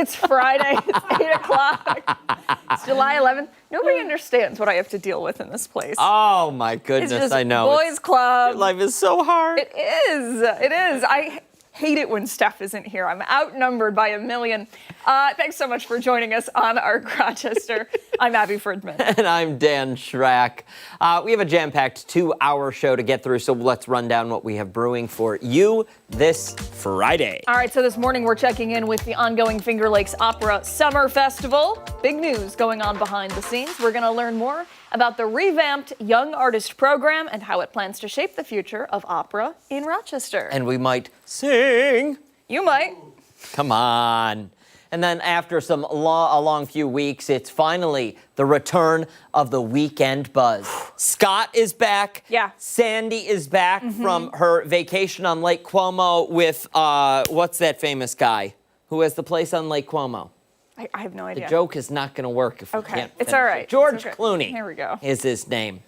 It's Friday. It's 8 o'clock. It's July 11th. Nobody understands what I have to deal with in this place. Oh, my goodness, it's just I know. Boys Club. Your life is so hard. It is. It is. I hate it when Steph isn't here. I'm outnumbered by a million. Thanks so much for joining us on our Rochester. I'm Abi Fridmann. And I'm Dan Schrack. We have a jam-packed 2-hour show to get through, so let's run down what we have brewing for you this Friday. All right, so this morning we're checking in with the ongoing Finger Lakes Opera Summer Festival. Big news going on behind the scenes. We're going to learn more about the revamped Young Artist Program and how it plans to shape the future of opera in Rochester. And we might sing. You might. Come on. And then after a long few weeks, it's finally the return of the weekend buzz. Scott is back. Yeah. Sandy is back from her vacation on Lake Como with, what's that famous guy who has the place on Lake Como? I have no idea. The joke is not going to work if we can't It's finish all right. it. George It's okay. Clooney Here we go. is his name.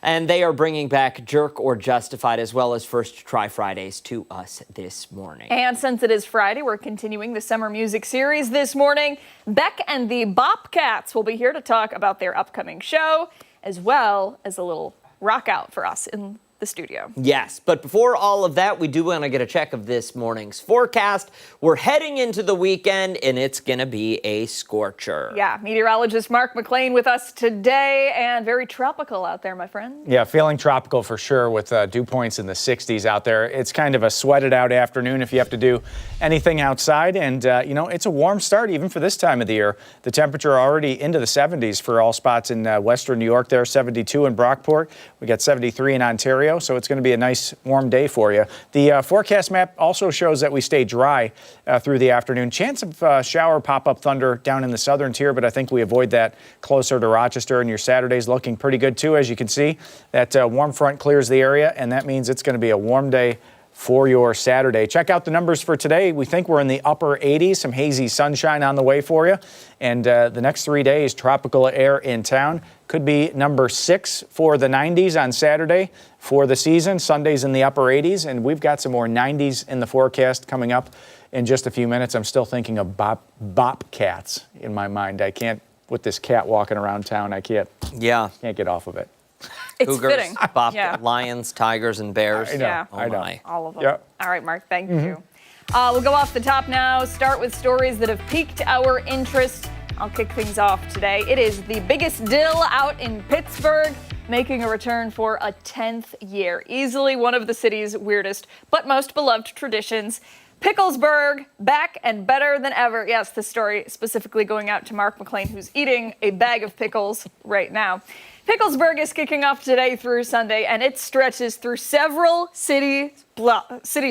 And they are bringing back Jerk or Justified as well as First Try Fridays to us this morning. And since it is Friday, we're continuing the summer music series this morning. Beck and the Bopcats will be here to talk about their upcoming show, as well as a little rock out for us in the studio. Yes, but before all of that, we do want to get a check of this morning's forecast. We're heading into the weekend, and it's going to be a scorcher. Yeah, meteorologist McLean with us today, and very tropical out there, my friend. Yeah, feeling tropical for sure with dew points in the 60s out there. It's kind of a sweated out afternoon if you have to do anything outside, and it's a warm start even for this time of the year. The temperature already into the 70s for all spots in western New York there, 72 in Brockport. We got 73 in Ontario. So it's going to be a nice warm day for you. The forecast map also shows that we stay dry through the afternoon. Chance of shower pop-up thunder down in the southern tier, but I think we avoid that closer to Rochester. And your Saturday's looking pretty good too, as you can see. That warm front clears the area, and that means it's going to be a warm day for your Saturday. Check out the numbers for today. We think we're in the upper 80s, some hazy sunshine on the way for you. And the next 3 days, tropical air in town. Could be number 6 for the 90s on Saturday for the season. Sunday's in the upper 80s, and we've got some more 90s in the forecast coming up in just a few minutes. I'm still thinking of Bopcats in my mind. I can't, with this cat walking around town, I can't get off of it. It's Cougars, fitting. lions, tigers, and bears. I know. Yeah. I know. My. All of them. Yep. All right, Mark, thank you. We'll go off the top now, start with stories that have piqued our interest. I'll kick things off today. It is the biggest dill out in Pittsburgh, making a return for a 10th year. Easily one of the city's weirdest but most beloved traditions. Picklesburg, back and better than ever. Yes, this story specifically going out to Mark McLean, who's eating a bag of pickles right now. Picklesburg is kicking off today through Sunday, and it stretches through several city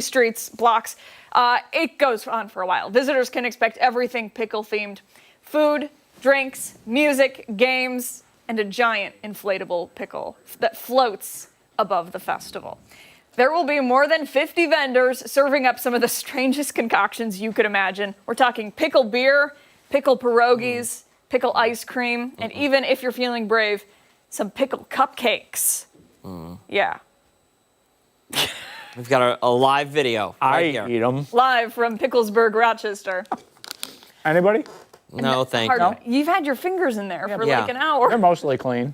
streets, blocks. It goes on for a while. Visitors can expect everything pickle-themed. Food, drinks, music, games, and a giant inflatable pickle that floats above the festival. There will be more than 50 vendors serving up some of the strangest concoctions you could imagine. We're talking pickle beer, pickle pierogies, pickle ice cream, and even if you're feeling brave, some pickle cupcakes. Yeah. We've got a live video right here. I eat them. Live from Picklesburg, Rochester. Anybody? No, thank you. You've had your fingers in there for Yeah. like an hour. They're mostly clean.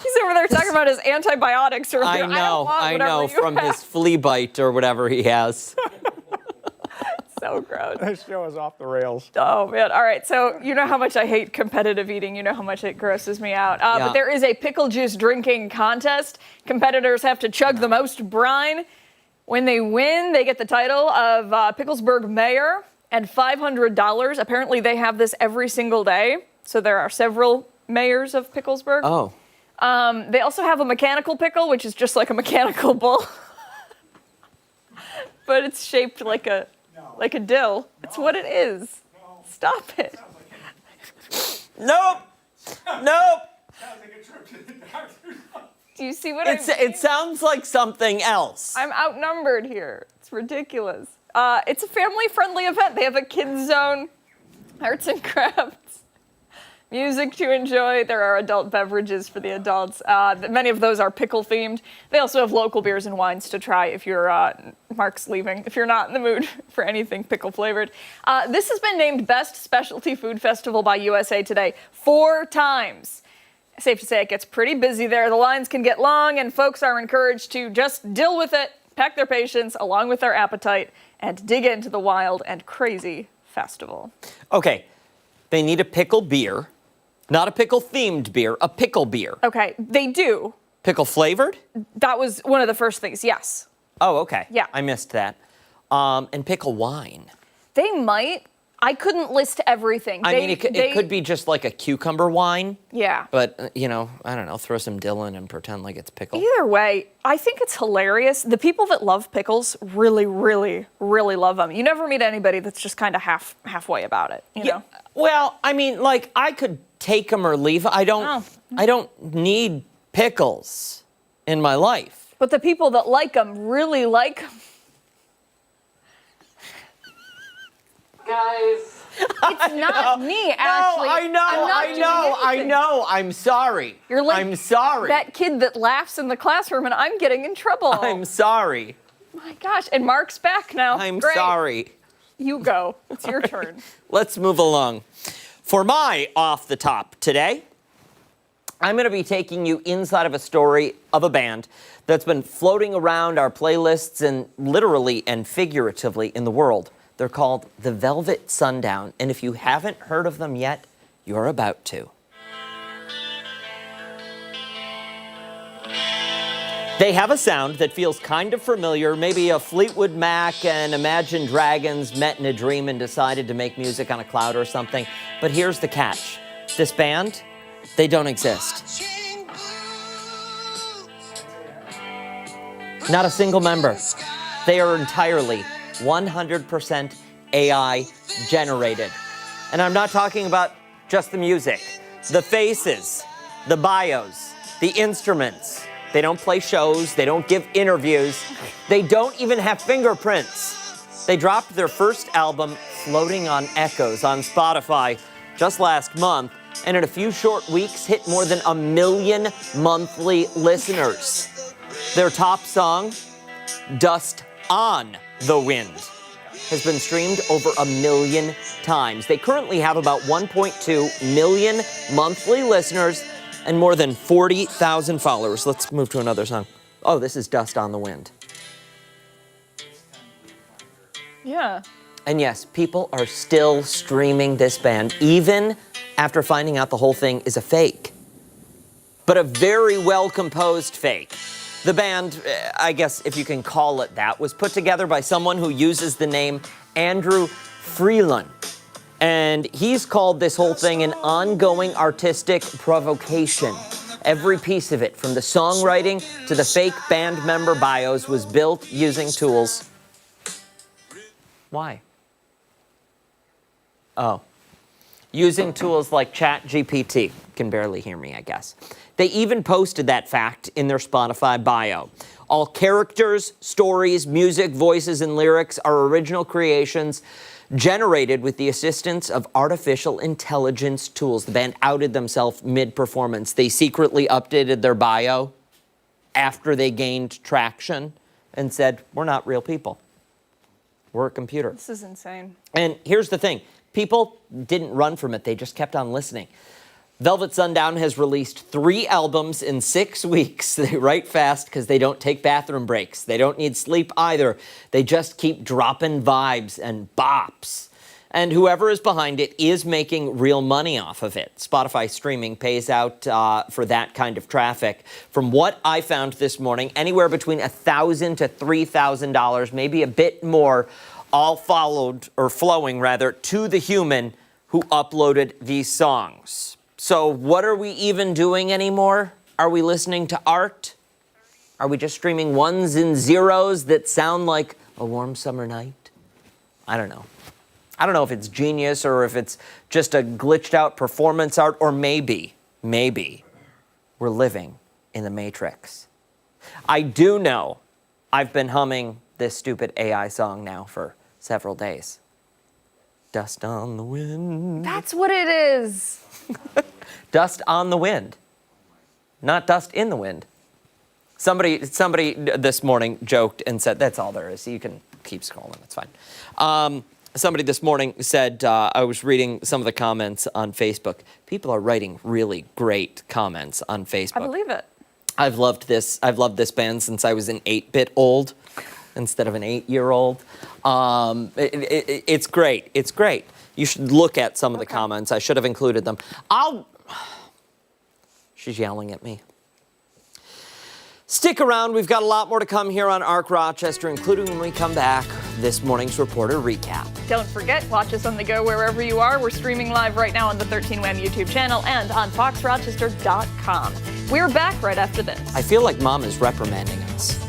He's over there talking about his antibiotics earlier. I know, you from have. his flea bite or whatever he has. So gross. This show is off the rails. Oh, man. All right. So you know how much I hate competitive eating. You know how much it grosses me out. But there is a pickle juice drinking contest. Competitors have to chug the most brine. When they win, they get the title of Picklesburg Mayor and $500. Apparently, they have this every single day. So there are several mayors of Picklesburg. Oh. They also have a mechanical pickle, which is just like a mechanical bull. But it's shaped like a dill. It's what it is. Stop it. Nope. Nope. Do you see what I mean? It sounds like something else. I'm outnumbered here. It's ridiculous. It's a family-friendly event. They have a kids zone, arts and crafts, music to enjoy. There are adult beverages for the adults. Many of those are pickle themed. They also have local beers and wines to try if you're, Mark's leaving, if you're not in the mood for anything pickle flavored. This has been named Best Specialty Food Festival by USA Today 4 times. Safe to say it gets pretty busy there. The lines can get long, and folks are encouraged to just deal with it, pack their patience along with their appetite, and dig into the wild and crazy festival. Okay, they need a pickle beer, not a pickle-themed beer, a pickle beer. Okay, they do. Pickle-flavored? That was one of the first things, yes. Oh, okay. Yeah. I missed that. And pickle wine. They might. I couldn't list everything. I mean, it could be just like a cucumber wine. Yeah. But, I don't know, throw some dill in and pretend like it's pickle. Either way, I think it's hilarious. The people that love pickles really, really, really love them. You never meet anybody that's just kind of halfway about it, you know? Well, I mean, like, I could take them or leave. I don't need pickles in my life. But the people that like them really like them. Guys. It's not me, Ashley. No, I know. I'm sorry. You're like I'm sorry. that kid that laughs in the classroom and I'm getting in trouble. I'm sorry. My gosh, and Mark's back now. I'm Great. sorry. You go. It's your turn. Let's move along. For my off the top today, I'm going to be taking you inside of a story of a band that's been floating around our playlists and literally and figuratively in the world. They're called the Velvet Sundown, and if you haven't heard of them yet, you're about to. They have a sound that feels kind of familiar, maybe a Fleetwood Mac and Imagine Dragons met in a dream and decided to make music on a cloud or something. But here's the catch. This band, they don't exist. Not a single member. They are entirely 100% AI generated. And I'm not talking about just the music, the faces, the bios, the instruments. They don't play shows, they don't give interviews, they don't even have fingerprints. They dropped their first album, Floating on Echoes, on Spotify just last month, and in a few short weeks hit more than 1 million monthly listeners. Their top song, Dust on the Wind, has been streamed over 1 million times. They currently have about 1.2 million monthly listeners and more than 40,000 followers. Let's move to another song. Oh, this is Dust on the Wind. Yeah. And yes, people are still streaming this band, even after finding out the whole thing is a fake. But a very well-composed fake. The band, I guess if you can call it that, was put together by someone who uses the name Andrew Fridmann. And he's called this whole thing an ongoing artistic provocation. Every piece of it, from the songwriting to the fake band member bios, was built using tools. Why? Oh. Using tools like ChatGPT. Can barely hear me, I guess. They even posted that fact in their Spotify bio. All characters, stories, music, voices, and lyrics are original creations generated with the assistance of artificial intelligence tools. The band outed themselves mid-performance. They secretly updated their bio after they gained traction and said, we're not real people. We're a computer. This is insane. And here's the thing. People didn't run from it. They just kept on listening. Velvet Sundown has released 3 albums in 6 weeks. They write fast because they don't take bathroom breaks. They don't need sleep either. They just keep dropping vibes and bops. And whoever is behind it is making real money off of it. Spotify streaming pays out for that kind of traffic. From what I found this morning, anywhere between $1,000 to $3,000, maybe a bit more, all flowing to the human who uploaded these songs. So what are we even doing anymore? Are we listening to art? Are we just streaming ones and zeros that sound like a warm summer night? I don't know. I don't know if it's genius or if it's just a glitched out performance art, or maybe we're living in the Matrix. I do know I've been humming this stupid AI song now for several days. Dust on the wind. That's what it is. Dust on the wind, not dust in the wind. Somebody this morning joked and said, that's all there is. You can keep scrolling, it's fine. Somebody this morning said, I was reading some of the comments on Facebook. People are writing really great comments on Facebook. I believe it. I've loved this band since I was an 8-bit old instead of an 8-year-old. It's great. It's great. You should look at some of the comments. I should have included them. She's yelling at me. Stick around. We've got a lot more to come here on ARC Rochester, including when we come back, this morning's Reporter Recap. Don't forget, watch us on the go wherever you are. We're streaming live right now on the 13 WHAM YouTube channel and on foxrochester.com. We're back right after this. I feel like Mom is reprimanding us.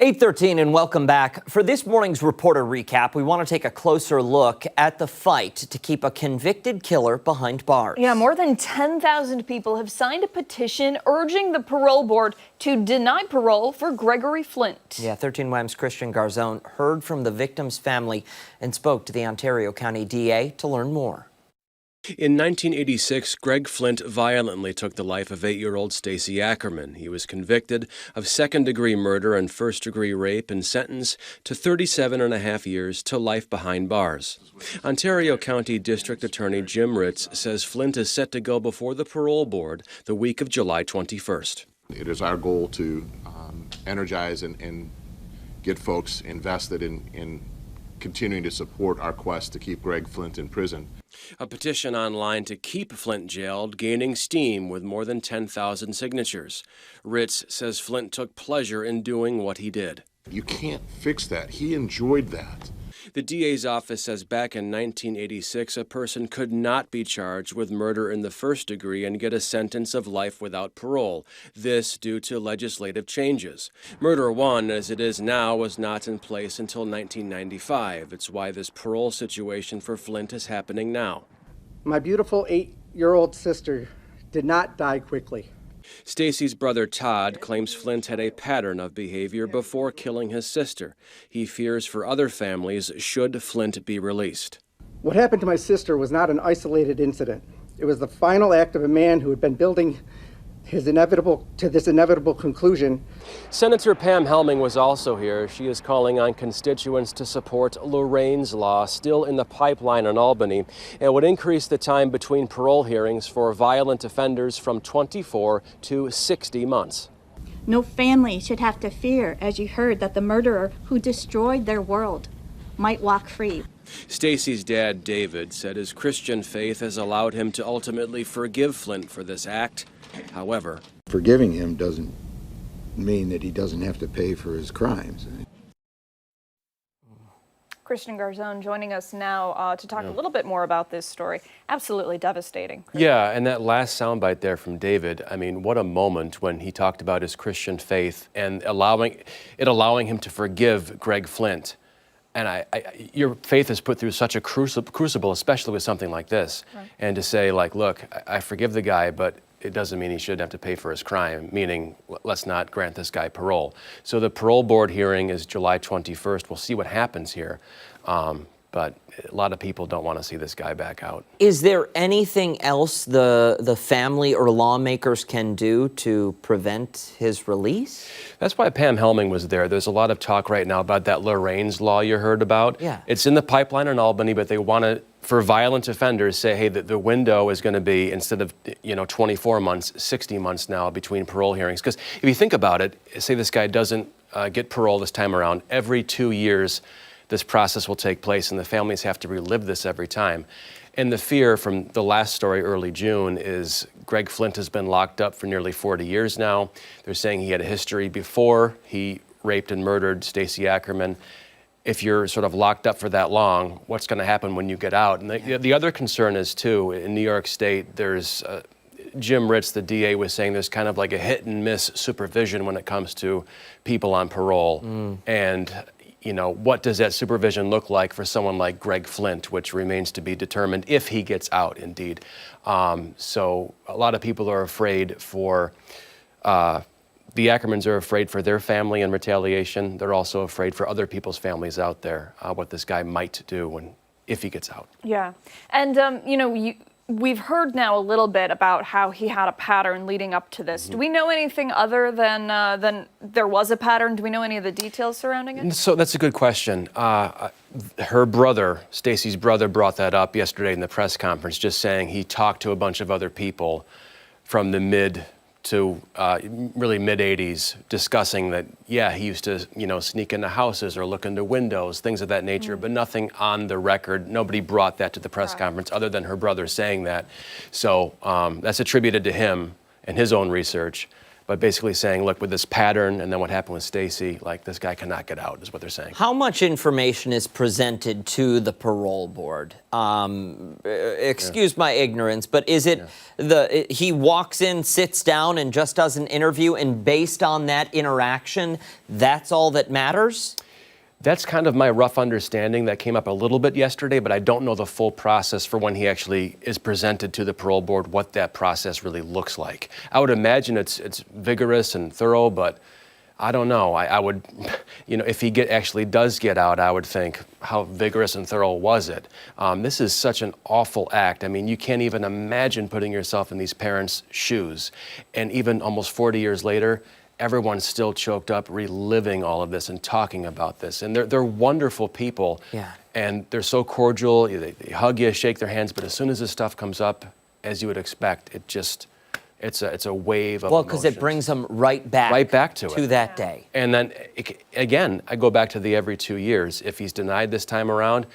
8:13 and welcome back. For this morning's Reporter Recap, we want to take a closer look at the fight to keep a convicted killer behind bars. Yeah, more than 10,000 people have signed a petition urging the parole board to deny parole for Gregory Flint. Yeah, 13 WHAM's Christian Garzone heard from the victim's family and spoke to the Ontario County DA to learn more. In 1986, Greg Flint violently took the life of 8-year-old Stacy Ackerman. He was convicted of second-degree murder and first-degree rape and sentenced to 37.5 years to life behind bars. Ontario County District Attorney Jim Ritz says Flint is set to go before the parole board the week of July 21st. It is our goal to energize and get folks invested in continuing to support our quest to keep Greg Flint in prison. A petition online to keep Flint jailed gaining steam with more than 10,000 signatures. Ritz says Flint took pleasure in doing what he did. You can't fix that. He enjoyed that. The DA's office says back in 1986, a person could not be charged with murder in the first degree and get a sentence of life without parole. This due to legislative changes. Murder 1, as it is now, was not in place until 1995. It's why this parole situation for Flint is happening now. My beautiful 8-year-old sister did not die quickly. Stacy's brother Todd claims Flint had a pattern of behavior before killing his sister. He fears for other families should Flint be released. What happened to my sister was not an isolated incident. It was the final act of a man who had been building this inevitable conclusion. Senator Pam Helming was also here. She is calling on constituents to support Lorraine's law, still in the pipeline in Albany. It would increase the time between parole hearings for violent offenders from 24 to 60 months. No family should have to fear, as you heard, that the murderer who destroyed their world might walk free. Stacy's dad, David, said his Christian faith has allowed him to ultimately forgive Flint for this act. However, forgiving him doesn't mean that he doesn't have to pay for his crimes. Christian Garzone joining us now to talk a little bit more about this story. Absolutely devastating. Yeah, and that last soundbite there from David, I mean, what a moment when he talked about his Christian faith and allowing him to forgive Greg Flint. And your faith is put through such a crucible, especially with something like this. Right. And to say, like, look, I forgive the guy, but it doesn't mean he shouldn't have to pay for his crime, meaning let's not grant this guy parole. So the parole board hearing is July 21st. We'll see what happens here. But a lot of people don't want to see this guy back out. Is there anything else the family or lawmakers can do to prevent his release? That's why Pam Helming was there. There's a lot of talk right now about that Lorraine's law you heard about. Yeah. It's in the pipeline in Albany, but they want to, for violent offenders, say, hey, the window is going to be, instead of 24 months, 60 months now between parole hearings. Because if you think about it, say this guy doesn't get parole this time around, every 2 years this process will take place, and the families have to relive this every time. And the fear from the last story, early June, is Greg Flint has been locked up for nearly 40 years now. They're saying he had a history before he raped and murdered Stacey Ackerman. If you're sort of locked up for that long, what's going to happen when you get out? And the other concern is, too, in New York State, there's Jim Ritz, the DA, was saying there's kind of like a hit and miss supervision when it comes to people on parole. And what does that supervision look like for someone like Greg Flint, which remains to be determined if he gets out, indeed. So a lot of people are afraid the Ackermans are afraid for their family in retaliation. They're also afraid for other people's families out there, what this guy might do if he gets out. Yeah. And, we've heard now a little bit about how he had a pattern leading up to this. Do we know anything other than there was a pattern? Do we know any of the details surrounding it? So that's a good question. Her brother, Stacey's brother, brought that up yesterday in the press conference, just saying he talked to a bunch of other people from the mid to really mid-'80s, discussing that, yeah, he used to, sneak into houses or look into windows, things of that nature, but nothing on the record. Nobody brought that to the press conference other than her brother saying that. So that's attributed to him and his own research, but basically saying, look, with this pattern and then what happened with Stacey, like, this guy cannot get out, is what they're saying. How much information is presented to the parole board? Excuse my ignorance, but is it he walks in, sits down, and just does an interview, and based on that interaction, that's all that matters? That's kind of my rough understanding. That came up a little bit yesterday, but I don't know the full process for when he actually is presented to the parole board, what that process really looks like. I would imagine it's vigorous and thorough, but I don't know. I would, if he actually does get out, I would think, how vigorous and thorough was it? This is such an awful act. I mean, you can't even imagine putting yourself in these parents' shoes. And even almost 40 years later, everyone's still choked up reliving all of this and talking about this. And they're wonderful people. Yeah. And they're so cordial. They hug you, shake their hands. But as soon as this stuff comes up, as you would expect, it's a wave of because it brings them right back to that day. And then, again, I go back to the every 2 years. If he's denied this time around,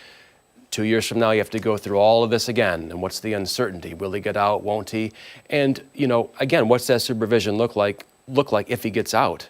2 years from now, you have to go through all of this again. And what's the uncertainty? Will he get out? Won't he? And, again, what's that supervision look like if he gets out?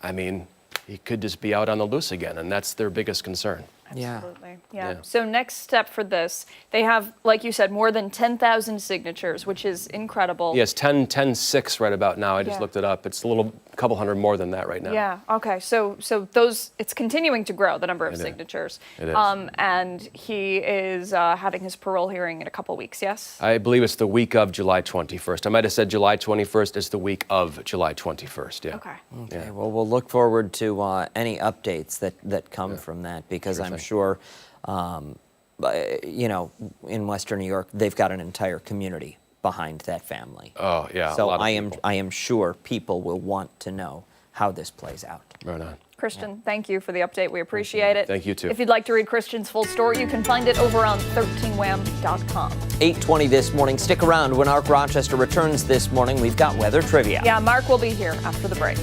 I mean, he could just be out on the loose again, and that's their biggest concern. Absolutely. Yeah. So next step for this, they have, like you said, more than 10,000 signatures, which is incredible. Yes, 10,600 right about now. I just looked it up. It's a couple hundred more than that right now. Yeah. Okay. So those, it's continuing to grow, the number of signatures. It is. And he is having his parole hearing in a couple weeks. Yes. I believe it's the week of July 21st. I might have said July 21st. It's the week of July 21st. Yeah. Okay. Okay. Well, we'll look forward to any updates that come from that, because I'm sure, in Western New York, they've got an entire community behind that family. Oh, yeah. a So lot of I people. am sure people will want to know how this plays out. Right on. Christian, thank you for the update. We appreciate it. Thank you, too. If you'd like to read Christian's full story, you can find it over on 13wham.com. 8:20 this morning. Stick around. When Arc Rochester returns this morning, we've got weather trivia. Yeah, Mark will be here after the break.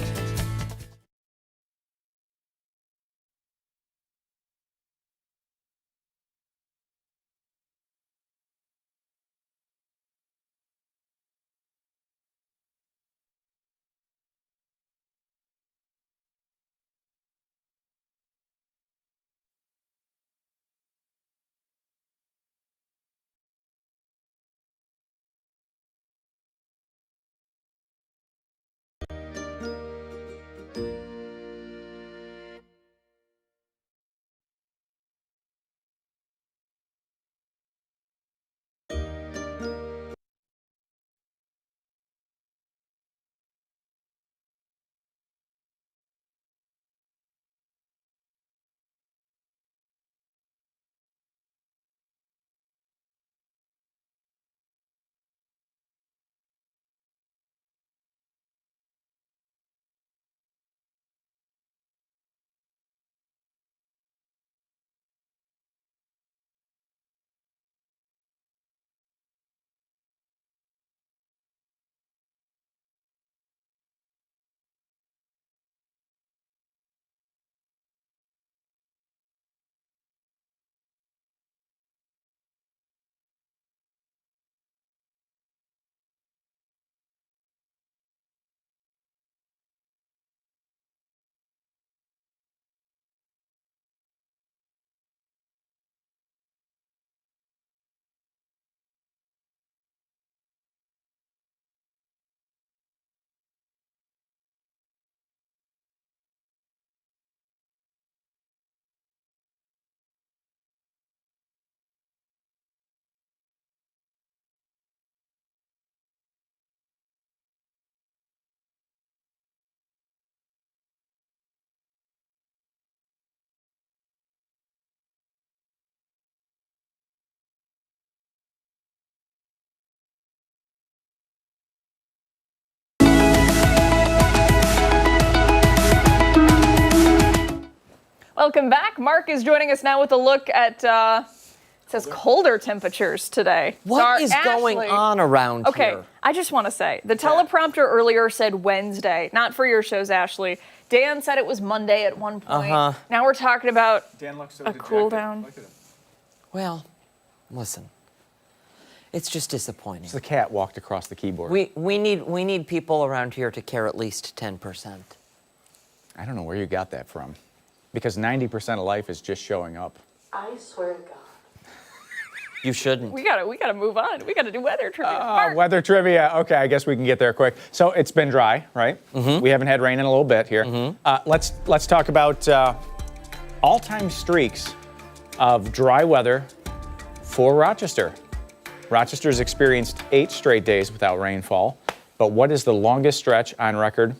Welcome back. Mark is joining us now with a look at, it says colder temperatures today. What is going on around Okay, here? I just want to say, the teleprompter earlier said Wednesday, not for your shows, Ashley. Dan said it was Monday at one point. Now we're talking about Dan looks so a cool down. Look at him. Well, listen. It's just disappointing. The cat walked across the keyboard. We need people around here to care at least 10%. I don't know where you got that from. Because 90% of life is just showing up. I swear to God. You shouldn't. We gotta move on. We gotta do weather trivia. Mark. Weather trivia. Okay, I guess we can get there quick. So it's been dry, right? We haven't had rain in a little bit here. Let's talk about all-time streaks of dry weather for Rochester. Rochester's experienced 8 straight days without rainfall, but what is the longest stretch on record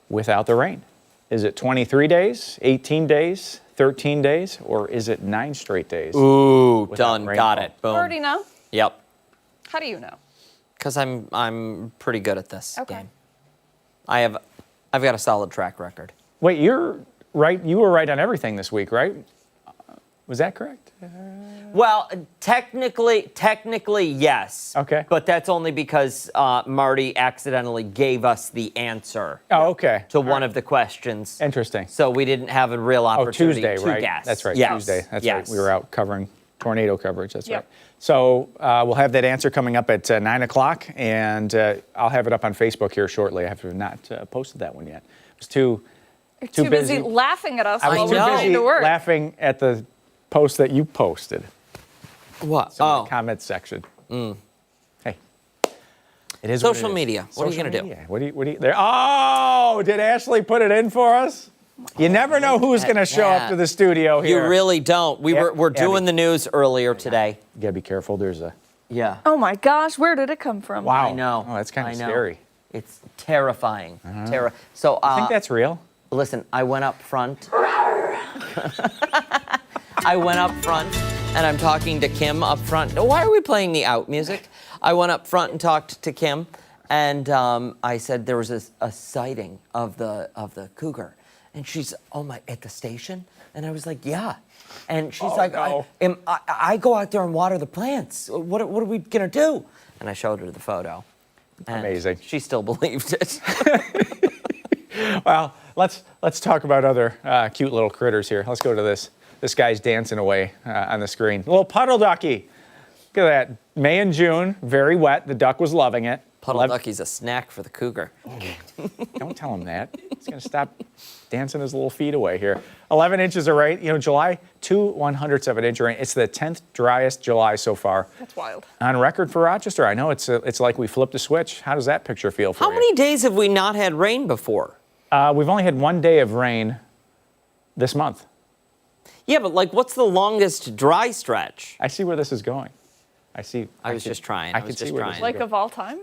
without the rain? Is it 23 days, 18 days, 13 days, or is it 9 straight days? Ooh, without done. rainfall? Got it. Boom. You already know? Yep. How do you know? Because I'm pretty good at this Okay. game. I've got a solid track record. Wait, you're right. You were right on everything this week, right? Was that correct? Well, technically, yes. Okay. But that's only because Marty accidentally gave us the answer Oh, okay. to one of the questions. Interesting. So we didn't have a real Oh, opportunity Tuesday, to right? guess. That's right. Yes. Tuesday. That's Yes. right. We were out covering tornado coverage. That's Yep. right. So we'll have that answer coming up at 9 o'clock, and I'll have it up on Facebook here shortly. I have not posted that one yet. I was too busy laughing at us I while was we're too going busy to work. laughing at the post that you posted. What? So Oh, the comment section. Hey, it is social what it is. media. What are you Social gonna do? media. What do you there? Oh, did Ashley put it in for us? You never know who's going to show up to the studio here. You really don't. We're doing Abby. the news earlier today. You gotta be careful. There's a. Yeah. Oh my gosh, where did it come from? Wow. I know. Oh, that's kind I of know. scary. It's terrifying. So I think that's real. listen, I went up front. I went up front, and I'm talking to Kim up front. Why are we playing the out music? I went up front and talked to Kim, and I said there was a sighting of the cougar, and she's, oh my, at the station, and I was like, yeah, and she's like, no. I go out there and water the plants. What are we gonna do? And I showed her the photo. And Amazing. She still believed it. Well, let's talk about other cute little critters here. Let's go to this. This guy's dancing away on the screen. A little puddle ducky. Look at that. May and June, very wet. The duck was loving it. Puddle ducky's a snack for the cougar. Don't tell him that. He's going to stop dancing his little feet away here. 11 inches of rain. You know, July, 2/100ths of an inch of rain. It's the 10th driest July so far. That's wild. On record for Rochester. I know it's like we flipped a switch. How does that picture feel for you? How many days have we not had rain before? We've only had 1 day of rain this month. Yeah, but like, what's the longest dry stretch? I see where this is going. I was just trying. I could see where this is Like going. of all time?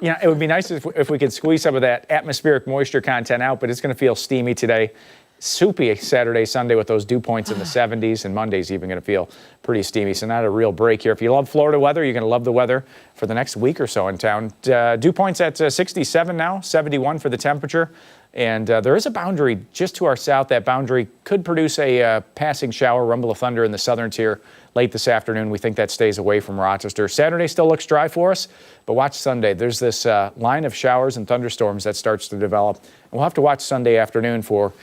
You know, it would be nice if we could squeeze some of that atmospheric moisture content out, but it's going to feel steamy today. Soupy Saturday, Sunday with those dew points in the 70s, and Monday's even going to feel pretty steamy, so not a real break here. If you love Florida weather, you're going to love the weather for the next week or so in town. Dew points at 67 now, 71 for the temperature, and there is a boundary just to our south. That boundary could produce a passing shower, rumble of thunder in the southern tier late this afternoon. We think that stays away from Rochester. Saturday still looks dry for us, but watch Sunday. There's this line of showers and thunderstorms that starts to develop. And we'll have to watch Sunday afternoon for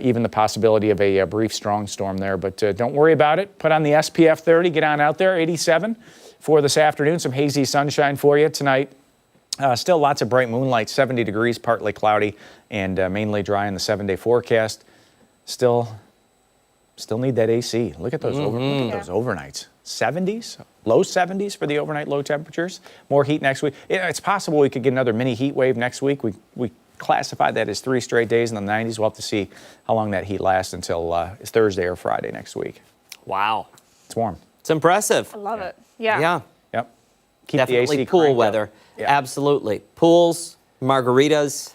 even the possibility of a brief strong storm there. But don't worry about it. Put on the SPF 30, get on out there, 87 for this afternoon. Some hazy sunshine for you tonight. Still lots of bright moonlight, 70 degrees, partly cloudy, and mainly dry in the 7-day forecast. Still need that AC. Look at those, look at those overnights. 70s, low 70s for the overnight low temperatures. More heat next week. It's possible we could get another mini heat wave next week. We classified that as 3 straight days in the 90s. We'll have to see how long that heat lasts until it's Thursday or Friday next week. Wow. It's warm. It's impressive. I love it. Yeah. Yeah. Yep. Keep Definitely the AC pool cranked up. weather. Yeah. Absolutely. Pools, margaritas.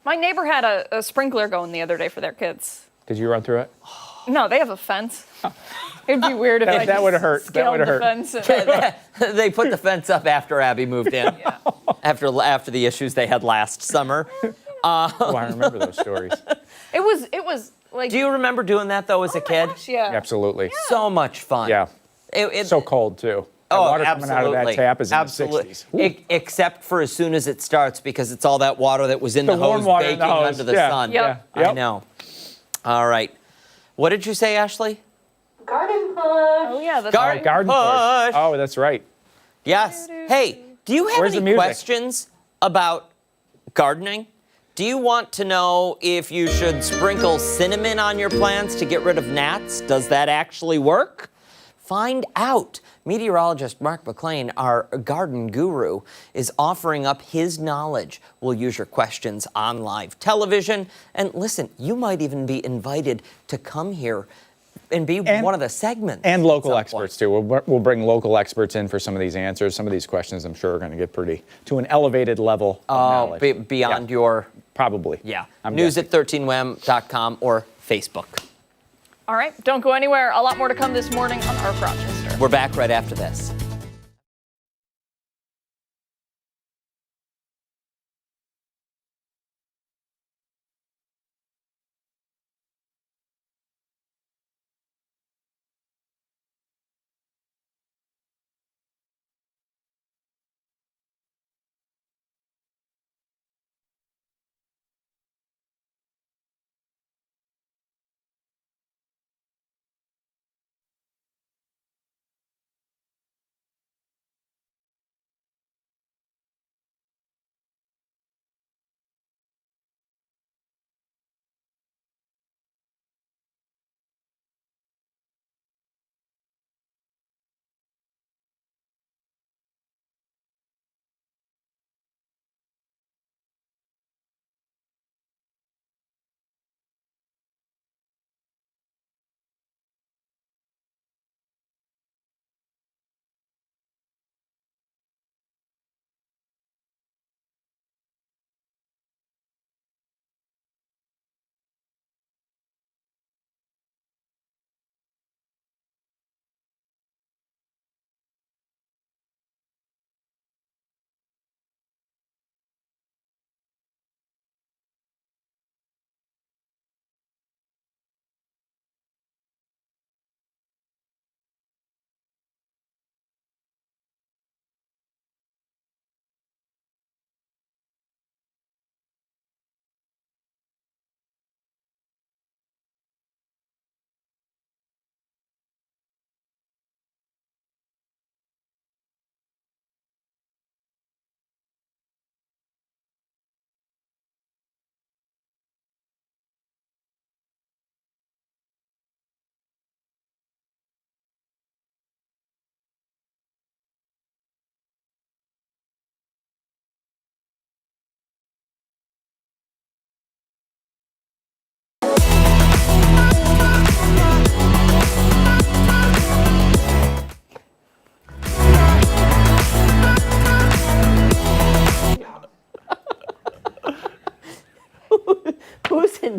My neighbor had a sprinkler going the other day for their kids. Did you run through it? No, they have a fence. It'd be weird if I that would've hurt. That scaled would've the hurt. fence. They put the fence up after Abby moved in. After the issues they had last summer. Oh, I remember those stories. It was like. Do you remember doing that though as a kid? Gosh, yeah. Absolutely. So much fun. Yeah. It, So cold, too. The water coming out of that tap is in the 60s. Except for as soon as it starts, because it's all that water that was in the warm hose water in baking the hose. under the Yeah. sun. Yep. Yeah. I know. All right. What did you say, Ashley? Garden push. Oh yeah, that's Garden right. Garden push. push. Oh, that's right. Yes. Hey, do you have Where's the any music? questions about gardening? Do you want to know if you should sprinkle cinnamon on your plants to get rid of gnats? Does that actually work? Find out. Meteorologist Mark McLean, our garden guru, is offering up his knowledge. We'll use your questions on live television. And listen, you might even be invited to come here and be one of the segments. And at local some experts, point. too. We'll bring local experts in for some of these answers. Some of these questions, I'm sure, are going to get to an elevated level of knowledge. Beyond Yeah. your... Probably. Yeah. I'm News guessing. at 13wham.com or Facebook. All right, don't go anywhere. A lot more to come this morning on Arc Rochester. We're back right after this.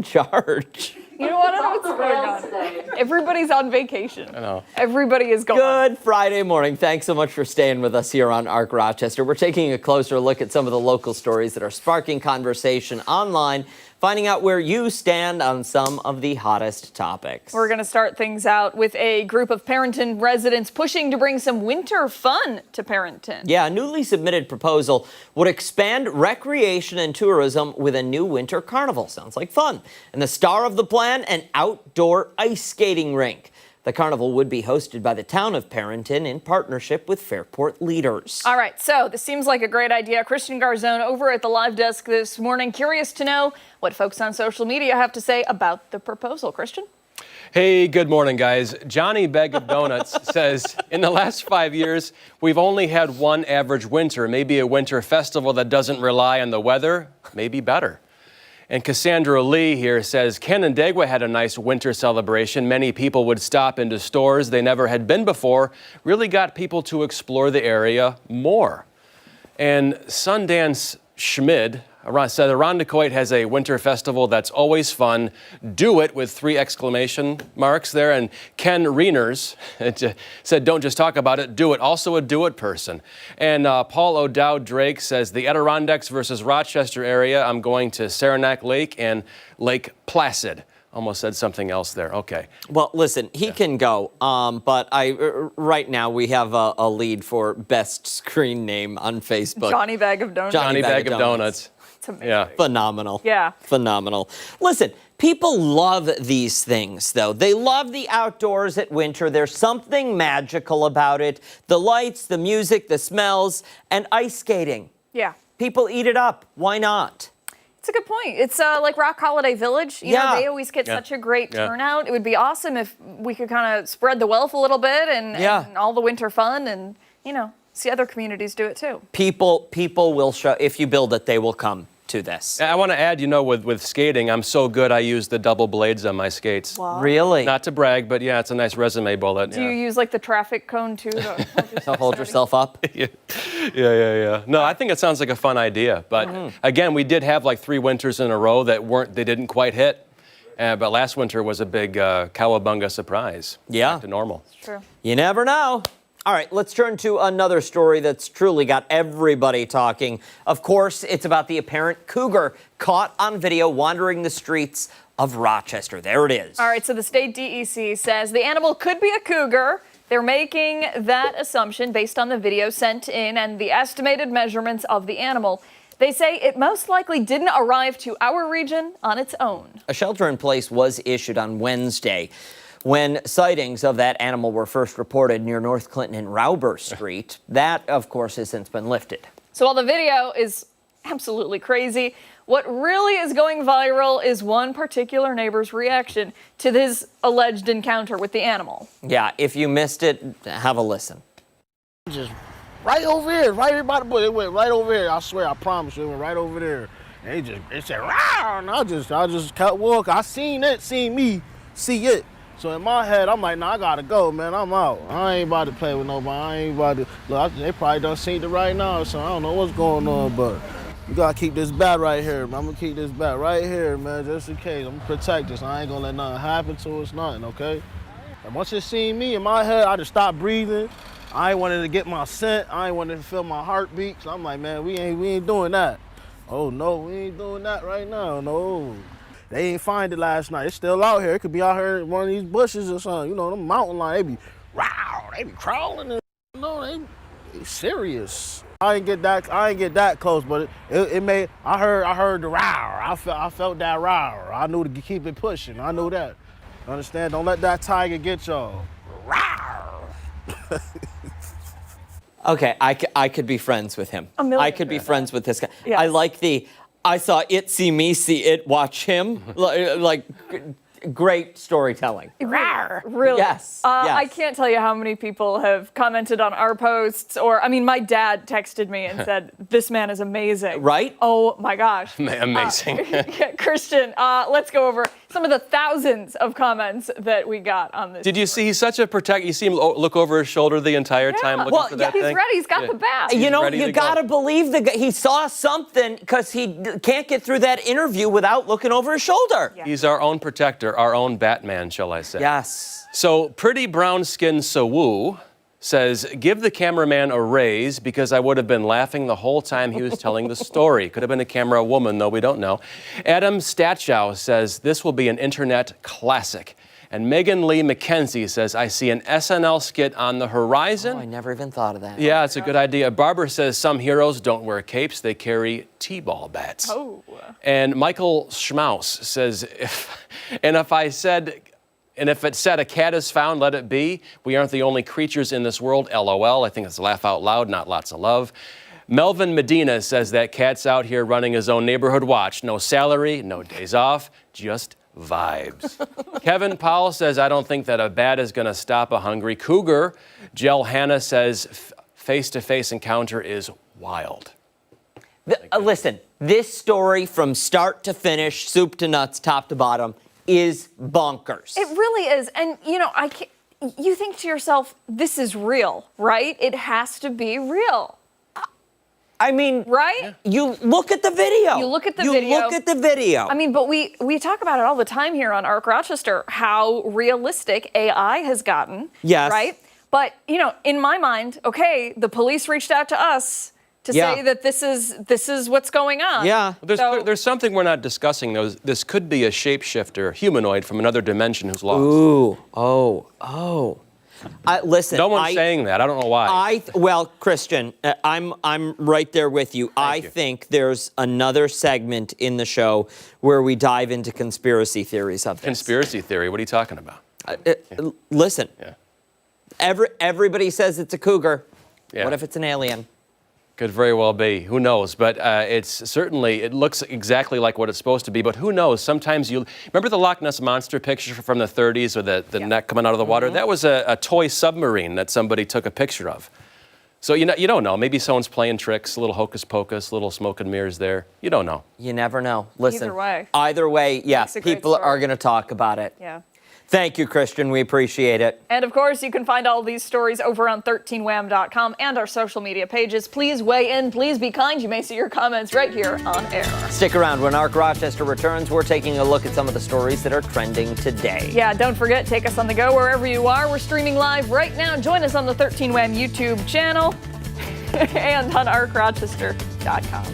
in charge? You know what? I don't know what's going on. Everybody's on vacation. I know. Everybody is going. Good Friday morning. Thanks so much for staying with us here on ARC Rochester. We're taking a closer look at some of the local stories that are sparking conversation online, finding out where you stand on some of the hottest topics. We're going to start things out with a group of Parenton residents pushing to bring some winter fun to Parenton. Yeah, a newly submitted proposal would expand recreation and tourism with a new winter carnival. Sounds like fun. And the star of the plan, an outdoor ice skating rink. The carnival would be hosted by the town of Parenton in partnership with Fairport leaders. All right, so this seems like a great idea. Christian Garzone over at the live desk this morning, curious to know what folks on social media have to say about the proposal. Christian? Hey, good morning, guys. Johnny Bag of Donuts says, in the last 5 years, we've only had one average winter. Maybe a winter festival that doesn't rely on the weather, maybe better. And Cassandra Lee here says, Canandaigua had a nice winter celebration. Many people would stop into stores they never had been before. Really got people to explore the area more. And Sundance Schmid said Irondequoit has a winter festival that's always fun. Do it with 3 exclamation marks there. And Ken Reiners said, don't just talk about it, do it. Also a do it person. And Paul O'Dowd Drake says the Adirondacks versus Rochester area. I'm going to Saranac Lake and Lake Placid. Almost said something else there. Okay. Well, listen, he can go, but right now we have a lead for best screen name on Facebook. Johnny Bag of Donuts. Johnny Bag of Donuts. It's amazing. Yeah. Phenomenal. Yeah. Phenomenal. Listen, people love these things, though. They love the outdoors at winter. There's something magical about it. The lights, the music, the smells, and ice skating. Yeah. People eat it up. Why not? It's a good point. It's like Rock Holiday Village. You know, they always get such a great turnout. It would be awesome if we could kind of spread the wealth a little bit and all the winter fun and, you know, see other communities do it too. People will show. If you build it, they will come to this. I want to add, you know, with skating, I'm so good I use the double blades on my skates. Wow. Really? Not to brag, but yeah, it's a nice resume bullet. Do you use like the traffic cone too? To hold yourself up? Yeah. No, I think it sounds like a fun idea. But again, we did have like 3 winters in a row that they didn't quite hit. But last winter was a big cowabunga surprise. Yeah. Back to normal. It's true. You never know. All right, let's turn to another story that's truly got everybody talking. Of course, it's about the apparent cougar caught on video wandering the streets of Rochester. There it is. All right, so the state DEC says the animal could be a cougar. They're making that assumption based on the video sent in and the estimated measurements of the animal. They say it most likely didn't arrive to our region on its own. A shelter in place was issued on Wednesday when sightings of that animal were first reported near North Clinton and Rauber Street. That, of course, has since been lifted. So while the video is absolutely crazy, what really is going viral is one particular neighbor's reaction to this alleged encounter with the animal. Yeah, if you missed it, have a listen. Just right over here, right here by the bush. It went right over here. I swear, I promise you, it went right over there. And it said, "Rawr!" And I just kept walking. I seen me, see it. So in my head, I'm like, nah, I gotta go, man. I'm out. I ain't about to play with nobody. I ain't about to. Look, they probably done seen it right now, so I don't know what's going on, but you gotta keep this bat right here, man. I'm gonna keep this bat right here, man, just in case. I'm gonna protect this. I ain't gonna let nothing happen to us, nothing, okay? And once it seen me, in my head, I just stopped breathing. I ain't wanted to get my scent. I ain't wanted to feel my heartbeat. So I'm like, man, we ain't doing that. Oh no, we ain't doing that right now, no. They ain't find it last night. It's still out here. It could be out here in one of these bushes or something. You know, them mountain lions, they be, wow, they be crawling and, you know, they serious. I ain't get that close, but it made, I heard the roar. I felt that roar. I knew to keep it pushing. I knew that. Understand? Don't let that tiger get y'all. Roar. Okay, I could be friends with him. I could be friends with this guy. Yes. I like I saw it, see me, see it, watch him. Like, great storytelling. Really? Yes, yes. I can't tell you how many people have commented on our posts, or, I mean, my dad texted me and said, this man is amazing. Right? Oh, my gosh. Amazing. Christian, let's go over some of the thousands of comments that we got on this. Did you see he's such a protect? You see him look over his shoulder the entire time looking for that he's thing? ready. He's got the bat. You know, ready you to go. gotta believe the guy. He saw something because he can't get through that interview without looking over his shoulder. Yeah. He's our own protector, our own Batman, shall I say. Yes. So, pretty brown-skinned Sawoo says, give the cameraman a raise because I would have been laughing the whole time he was telling the story. Could have been a camera woman, though we don't know. Adam Stachow says, this will be an internet classic. And Megan Lee McKenzie says, I see an SNL skit on the horizon. Oh, I never even thought of that. Yeah, it's a good idea. Barbara says, some heroes don't wear capes, they carry T-ball bats. Oh. And Michael Schmaus says, if it said a cat is found, let it be. We aren't the only creatures in this world, LOL. I think it's laugh out loud, not lots of love. Melvin Medina says that cat's out here running his own neighborhood watch. No salary, no days off, just vibes. Kevin Powell says, I don't think that a bat is going to stop a hungry cougar. Jill Hanna says, face-to-face encounter is wild. Listen, this story from start to finish, soup to nuts, top to bottom, is bonkers. It really is. And, you know, you think to yourself, this is real, right? It has to be real. I mean, right? You look at the video. You look at the video. You look at the video. I mean, but we talk about it all the time here on Arc Rochester, how realistic AI has gotten. Yes. Right? But, you know, in my mind, okay, the police reached out to us to say that this is what's going on. Yeah. There's something we're not discussing, though. This could be a shapeshifter, humanoid from another dimension who's lost. Ooh. Listen. No one's saying that. I don't know why. Well, Christian, I'm right there with you. I think there's another segment in the show where we dive into conspiracy theories of this. Conspiracy theory? What are you talking about? Listen. Yeah. Everybody says it's a cougar. Yeah. What if it's an alien? Could very well be. Who knows? But it looks exactly like what it's supposed to be. But who knows? Sometimes remember the Loch Ness Monster picture from the 30s with the neck coming out of the water? That was a toy submarine that somebody took a picture of. So you don't know. Maybe someone's playing tricks, a little hocus pocus, a little smoke and mirrors there. You don't know. You never know. Listen. Either way. Yeah, people are going to talk about it. Yeah. Thank you, Christian. We appreciate it. And of course, you can find all these stories over on 13wham.com and our social media pages. Please weigh in. Please be kind. You may see your comments right here on air. Stick around. When Arc Rochester returns, we're taking a look at some of the stories that are trending today. Yeah, don't forget, take us on the go wherever you are. We're streaming live right now. Join us on the 13wham YouTube channel and on arcrochester.com.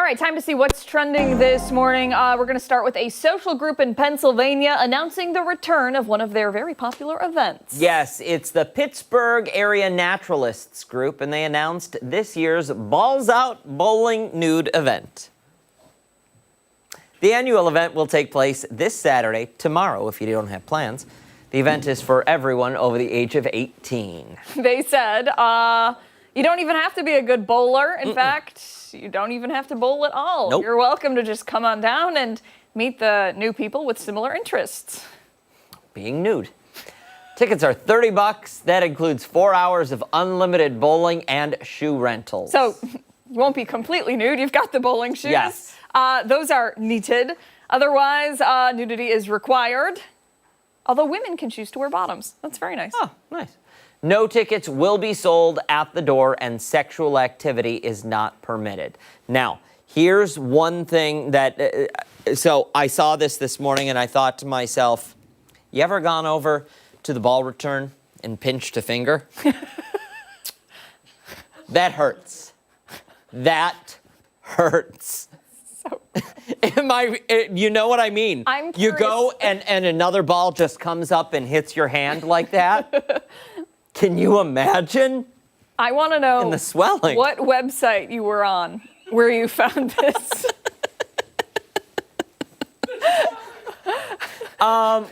right, time to see what's trending this morning. We're going to start with a social group in Pennsylvania announcing the return of one of their very popular events. Yes, it's the Pittsburgh Area Naturalists Group, and they announced this year's Balls Out Bowling Nude event. The annual event will take place this Saturday, tomorrow, if you don't have plans. The event is for everyone over the age of 18. They said you don't even have to be a good bowler. In fact, you don't even have to bowl at all. Nope. You're welcome to just come on down and meet the new people with similar interests. Being nude. Tickets are $30. That includes 4 hours of unlimited bowling and shoe rentals. So you won't be completely nude. You've got the bowling shoes. Yes. Those are knitted. Otherwise, nudity is required. Although women can choose to wear bottoms. That's very nice. Oh, nice. No tickets will be sold at the door, and sexual activity is not permitted. Now, here's one thing that, so I saw this morning and I thought to myself, you ever gone over to the ball return and pinched a finger? That hurts. That hurts. So, you know what I mean? I'm You curious. go and another ball just comes up and hits your hand like that. Can you imagine? I want to know And the swelling. what website you were on where you found this.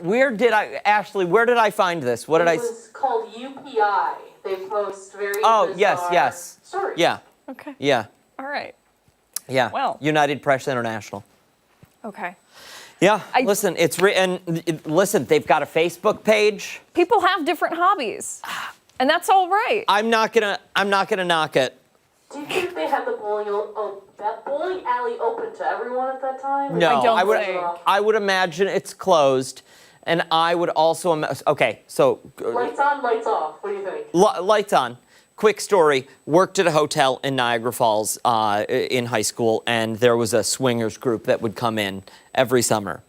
Where did I find this? What did I? It was called UPI. They post very Oh, bizarre yes. stories. Yeah, Okay. yeah, All right. yeah. Well. United Press International. Okay. Yeah, listen, listen, they've got a Facebook page. People have different hobbies, and that's all right. I'm not gonna knock it. Do you think they had the that bowling alley open to everyone at that time? No, I don't I would. think. I would imagine it's closed, and I would also. Okay, so Lights on, lights off. What do you think? lights on. Quick story. Worked at a hotel in Niagara Falls in high school, and there was a swingers group that would come in every summer.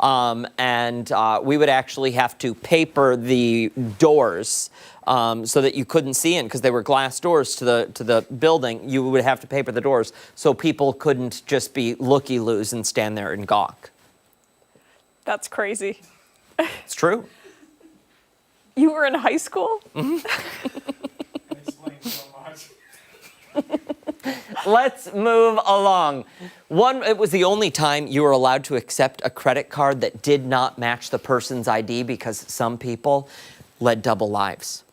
And we would actually have to paper the doors so that you couldn't see in, because they were glass doors to the building. You would have to paper the doors so people couldn't just be looky-loos and stand there and gawk. That's crazy. It's true. You were in high school? Let's move along. It was the only time you were allowed to accept a credit card that did not match the person's ID, because some people led double lives.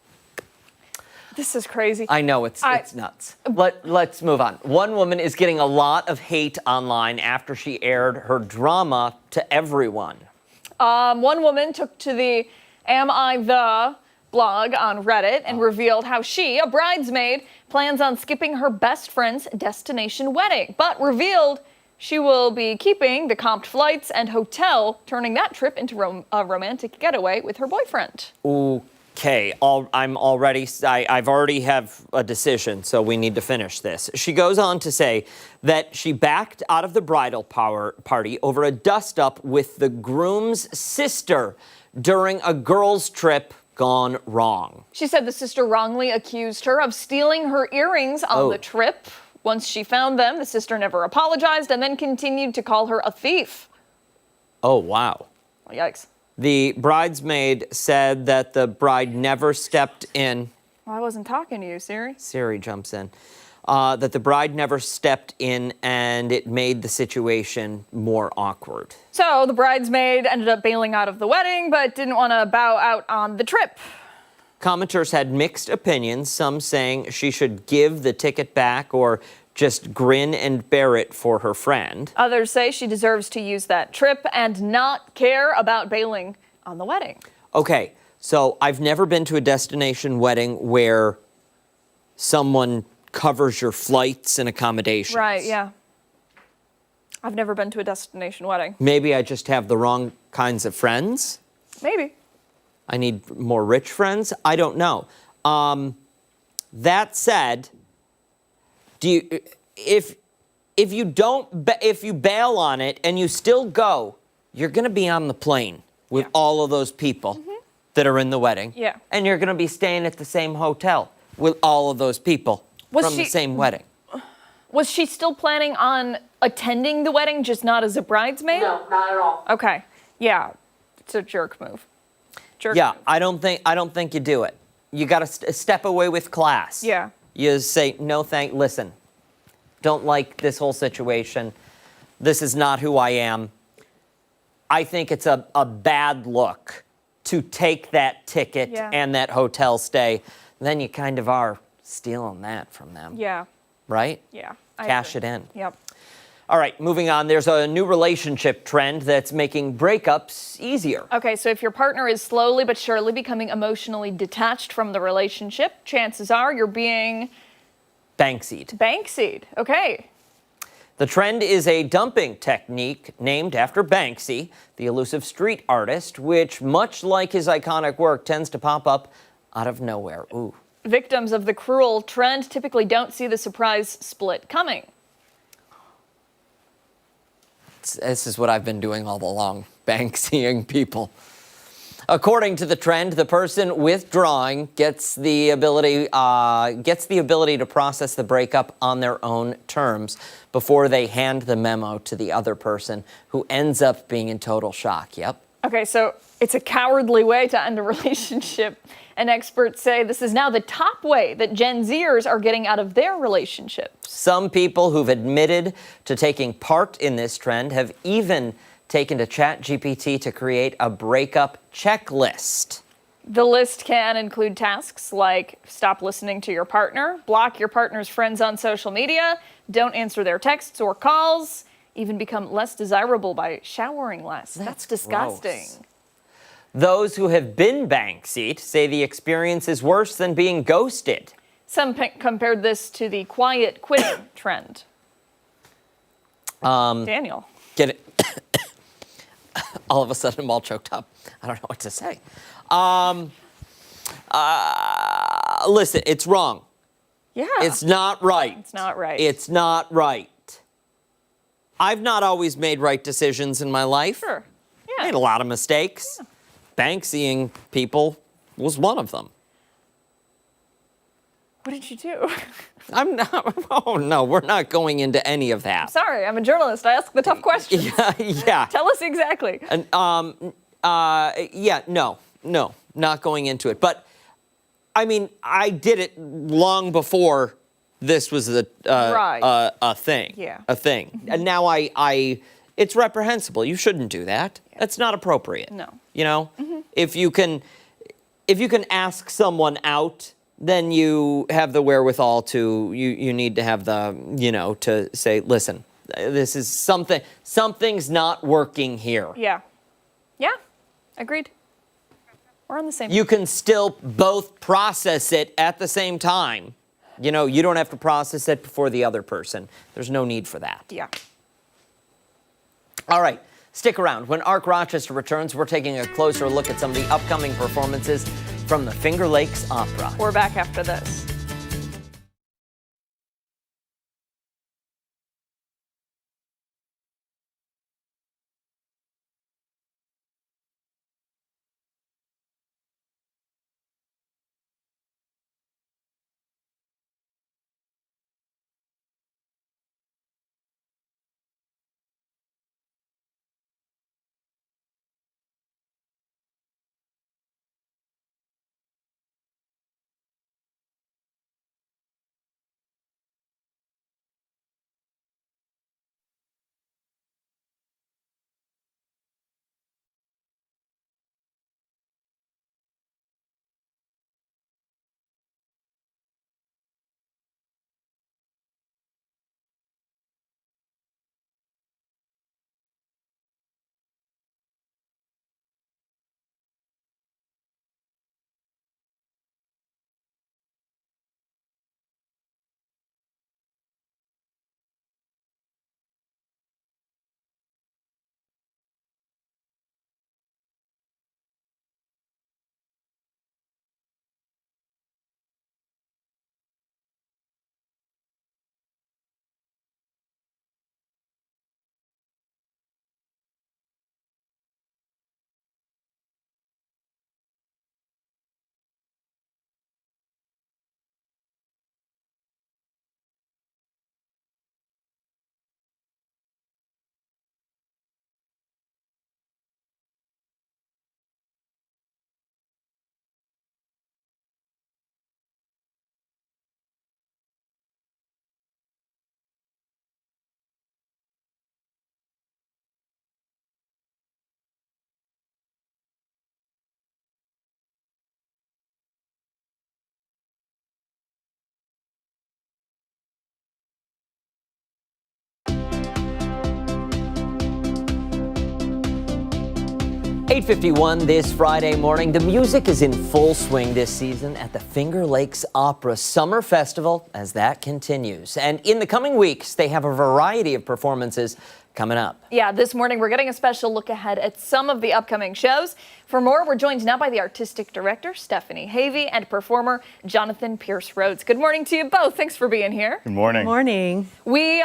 This is crazy. I know, it's nuts. Let's move on. One woman is getting a lot of hate online after she aired her drama to everyone. One woman took to the Am I The blog on Reddit and revealed how she, a bridesmaid, plans on skipping her best friend's destination wedding, but revealed she will be keeping the comped flights and hotel, turning that trip into a romantic getaway with her boyfriend. Okay, I've already have a decision, so we need to finish this. She goes on to say that she backed out of the bridal party over a dust-up with the groom's sister during a girls' trip gone wrong. She said the sister wrongly accused her of stealing her earrings on the trip. Once she found them, the sister never apologized and then continued to call her a thief. Oh, wow. Well, yikes. The bridesmaid said that the bride never stepped in. Well, I wasn't talking to you, Siri. Siri jumps in. That the bride never stepped in, and it made the situation more awkward. So the bridesmaid ended up bailing out of the wedding, but didn't want to bow out on the trip. Commenters had mixed opinions, some saying she should give the ticket back or just grin and bear it for her friend. Others say she deserves to use that trip and not care about bailing on the wedding. Okay, so I've never been to a destination wedding where someone covers your flights and accommodations. Right, yeah. I've never been to a destination wedding. Maybe I just have the wrong kinds of friends. Maybe. I need more rich friends. I don't know. That said, if you bail on it and you still go, you're going to be on the plane with all of those people that are in the wedding. Yeah. And you're going to be staying at the same hotel with all of those people from the same wedding. Was she still planning on attending the wedding, just not as a bridesmaid? No, not at all. Okay. Yeah. It's a jerk move. Jerk Yeah, move. I don't think you do it. You got to step away with class. Yeah. You say, no, listen, don't like this whole situation. This is not who I am. I think it's a bad look to take that ticket and that hotel stay. Then you kind of are stealing that from them. Yeah. Right? Yeah. Cash it in. Yep. All right, moving on. There's a new relationship trend that's making breakups easier. Okay, so if your partner is slowly but surely becoming emotionally detached from the relationship, chances are you're being Banksied. Banksied. Okay. The trend is a dumping technique named after Banksy, the elusive street artist, which, much like his iconic work, tends to pop up out of nowhere. Ooh. Victims of the cruel trend typically don't see the surprise split coming. This is what I've been doing all along, Banksying people. According to the trend, the person withdrawing gets the ability to process the breakup on their own terms before they hand the memo to the other person, who ends up being in total shock. Yep. Okay, so it's a cowardly way to end a relationship, and experts say this is now the top way that Gen Zers are getting out of their relationships. Some people who've admitted to taking part in this trend have even taken to ChatGPT to create a breakup checklist. The list can include tasks like stop listening to your partner, block your partner's friends on social media, don't answer their texts or calls, even become less desirable by showering less. That's disgusting. Gross. Those who have been Banksied say the experience is worse than being ghosted. Some compared this to the quiet quitting trend. Daniel. Get it? All of a sudden, I'm all choked up. I don't know what to say. Listen, it's wrong. Yeah. It's not right. It's not right. It's not right. I've not always made right decisions in my life. Sure. Yeah. Made a lot of mistakes. Yeah. Banksying people was one of them. What did you do? I'm not. Oh no, we're not going into any of that. I'm sorry, I'm a journalist. I ask the tough questions. Yeah. Tell us exactly. And no, not going into it. But I mean, I did it long before this was a thing. Yeah. A thing. Mm-hmm. And now it's reprehensible. You shouldn't do that. Yeah. That's not appropriate. No. You know, mm-hmm. if you can ask someone out, then you have the wherewithal to, you need to have the, to say, listen, this is something's not working here. Yeah. Yeah. Agreed. We're on the same page. You can still both process it at the same time. You don't have to process it before the other person. There's no need for that. Yeah. All right. Stick around. When Arc Rochester returns, we're taking a closer look at some of the upcoming performances from the Finger Lakes Opera. We're back after this. 8:51 this Friday morning. The music is in full swing this season at the Finger Lakes Opera Summer Festival as that continues. And in the coming weeks, they have a variety of performances coming up. Yeah, this morning we're getting a special look ahead at some of the upcoming shows. For more, we're joined now by the artistic director, Stephanie Havey, and performer, Jonathan Pierce Rhodes. Good morning to you both. Thanks for being here. Good morning. Good morning. We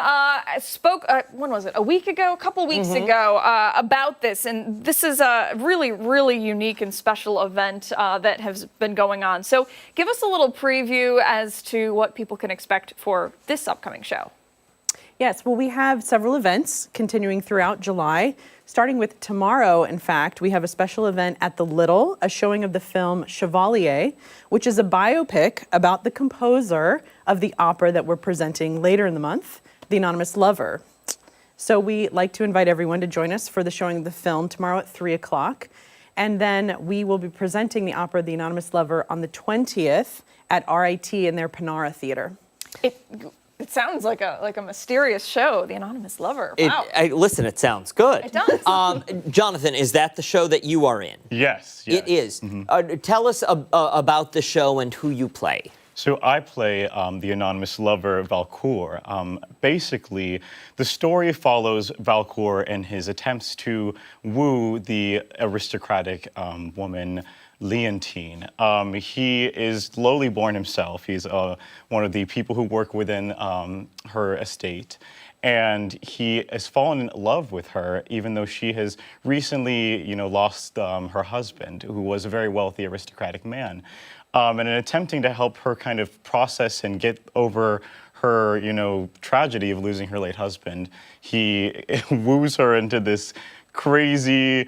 spoke, when was it, a week ago, a couple weeks ago, about this. And this is a really, really unique and special event that has been going on. So give us a little preview as to what people can expect for this upcoming show. Yes, well, we have several events continuing throughout July. Starting with tomorrow, in fact, we have a special event at the Little, a showing of the film Chevalier, which is a biopic about the composer of the opera that we're presenting later in the month, The Anonymous Lover. So we like to invite everyone to join us for the showing of the film tomorrow at 3 o'clock. And then we will be presenting the opera The Anonymous Lover on the 20th at RIT in their Panara Theater. It sounds like a mysterious show, The Anonymous Lover. Wow. Listen, it sounds good. It does. Jonathan, is that the show that you are in? Yes. It is. Tell us about the show and who you play. So I play the anonymous lover, Valcour. Basically, the story follows Valcour and his attempts to woo the aristocratic woman, Leontine. He is lowly born himself. He's one of the people who work within her estate. And he has fallen in love with her, even though she has recently, lost her husband, who was a very wealthy aristocratic man. And in attempting to help her kind of process and get over her, tragedy of losing her late husband, he woos her into this crazy,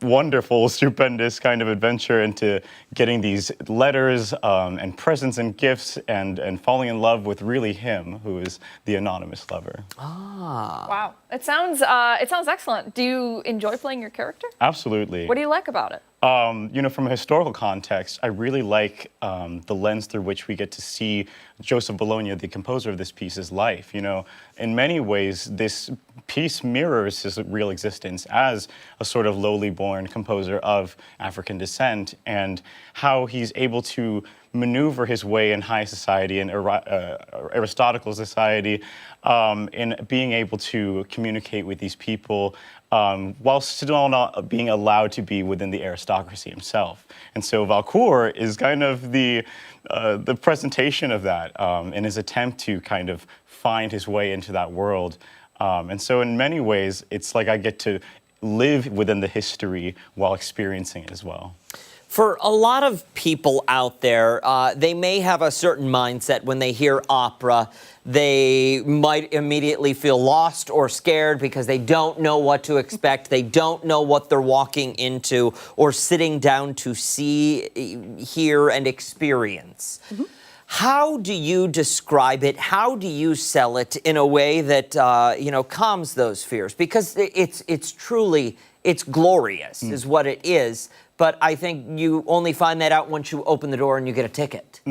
wonderful, stupendous kind of adventure into getting these letters and presents and gifts and falling in love with really him, who is the anonymous lover. Wow. It sounds excellent. Do you enjoy playing your character? Absolutely. What do you like about it? From a historical context, I really like the lens through which we get to see Joseph Bologna, the composer of this piece's life. In many ways, this piece mirrors his real existence as a sort of lowly born composer of African descent, and how he's able to maneuver his way in high society and aristocratical society, in being able to communicate with these people while still not being allowed to be within the aristocracy himself. And so Valcour is kind of the presentation of that in his attempt to kind of find his way into that world. And so in many ways, it's like I get to live within the history while experiencing it as well. For a lot of people out there, they may have a certain mindset when they hear opera. They might immediately feel lost or scared because they don't know what to expect. They don't know what they're walking into or sitting down to see, hear, and experience. How do you describe it? How do you sell it in a way that, calms those fears? Because it's truly, it's glorious is what it is. But I think you only find that out once you open the door and you get a ticket.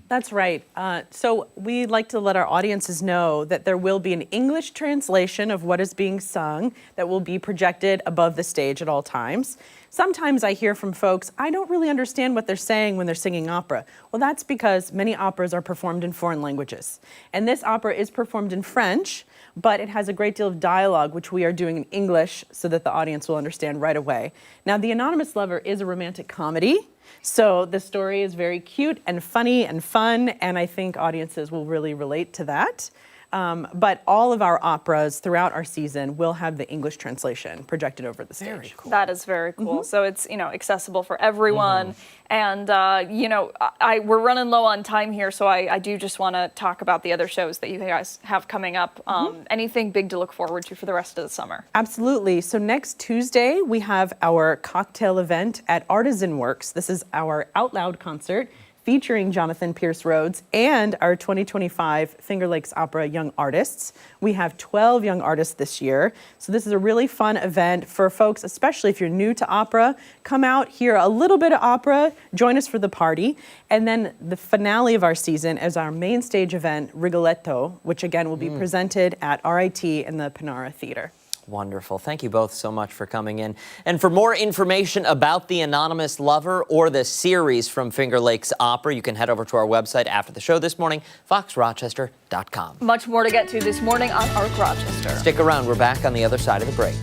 That's right. So we like to let our audiences know that there will be an English translation of what is being sung that will be projected above the stage at all times. Sometimes I hear from folks, I don't really understand what they're saying when they're singing opera. Well, that's because many operas are performed in foreign languages. And this opera is performed in French, but it has a great deal of dialogue, which we are doing in English so that the audience will understand right away. Now, The Anonymous Lover is a romantic comedy, so the story is very cute and funny and fun, and I think audiences will really relate to that. But all of our operas throughout our season will have the English translation projected over the stage. Very cool. That is very cool. So it's, accessible for everyone. And, we're running low on time here, so I do just want to talk about the other shows that you guys have coming up. Anything big to look forward to for the rest of the summer? Absolutely. So next Tuesday, we have our cocktail event at Artisan Works. This is our Out Loud concert featuring Jonathan Pierce Rhodes and our 2025 Finger Lakes Opera Young Artists. We have 12 young artists this year. So this is a really fun event for folks, especially if you're new to opera. Come out, hear a little bit of opera, join us for the party. And then the finale of our season is our main stage event, Rigoletto, which again will be presented at RIT in the Panara Theater. Wonderful. Thank you both so much for coming in. And for more information about the anonymous lover or the series from Finger Lakes Opera, you can head over to our website after the show this morning, foxrochester.com. Much more to get to this morning on Arc Rochester. Stick around. We're back on the other side of the break.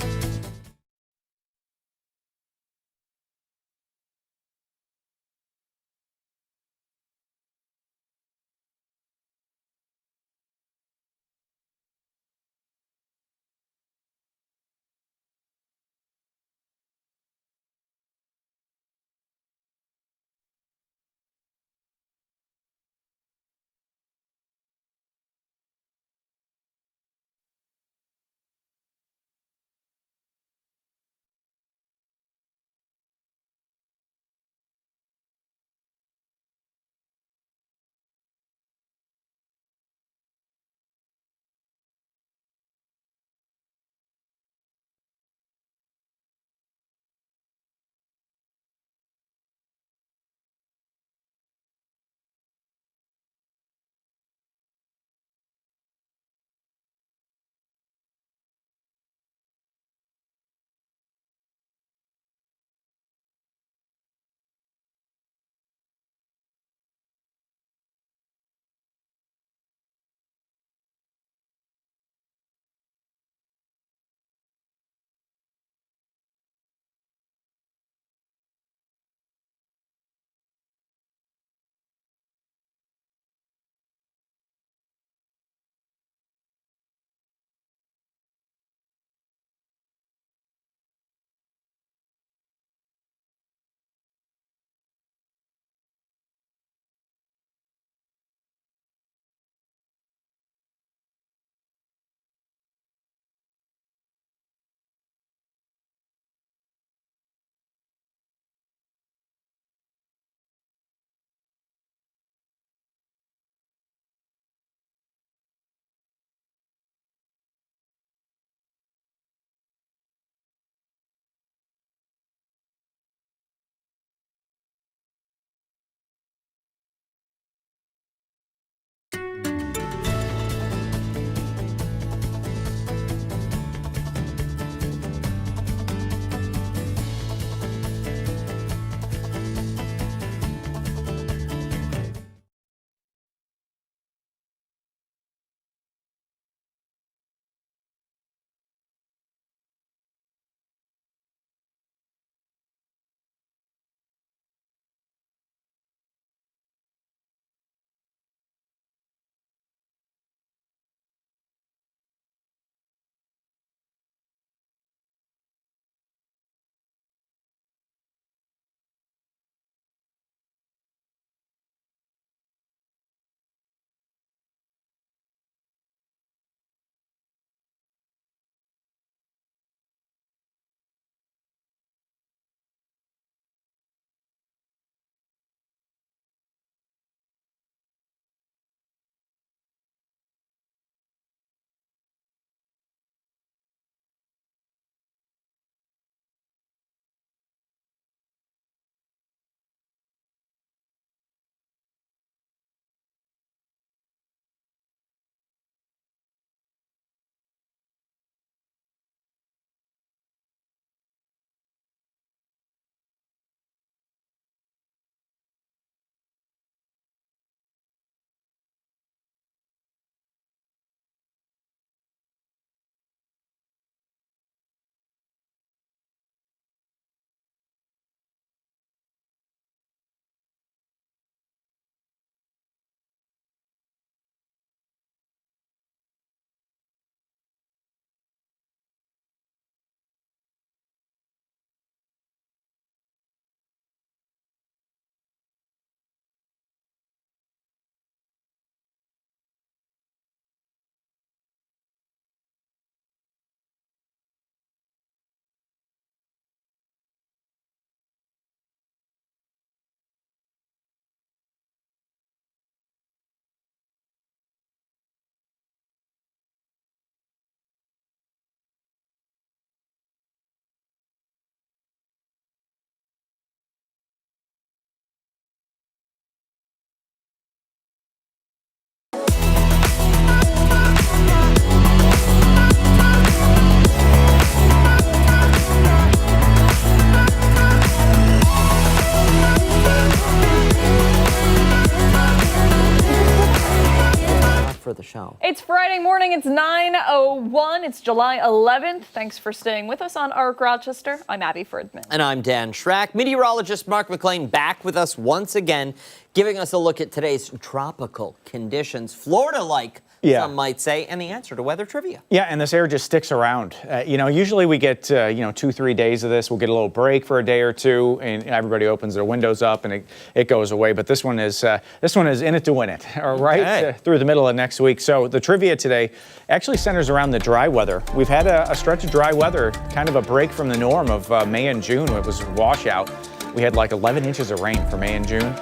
for the show. It's Friday morning. It's 9:01. It's July 11th. Thanks for staying with us on ARC Rochester. I'm Abi Fridmann. And I'm Dan Schrack. Meteorologist Mark McLean back with us once again, giving us a look at today's tropical conditions, Florida-like, some might say, and the answer to weather trivia. Yeah, and this air just sticks around. Usually we get, 2-3 days of this. We'll get a little break for a day or two, and everybody opens their windows up, and it goes away. But this one is in it to win it, all right, through the middle of next week. So the trivia today actually centers around the dry weather. We've had a stretch of dry weather, kind of a break from the norm of May and June. It was a washout. We had like 11 inches of rain for May and June.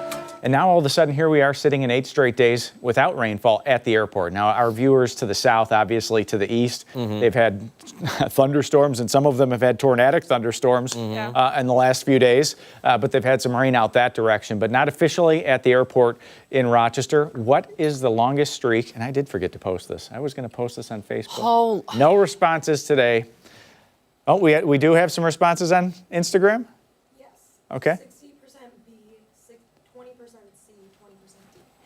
And now all of a sudden, here we are sitting in 8 straight days without rainfall at the airport. Now, our viewers to the south, obviously to the east, they've had thunderstorms, and some of them have had tornadic thunderstorms in the last few days. But they've had some rain out that direction, but not officially at the airport in Rochester. What is the longest streak? And I did forget to post this. I was going to post this on Facebook. No responses today. Oh, we do have some responses on Instagram? Yes. Okay.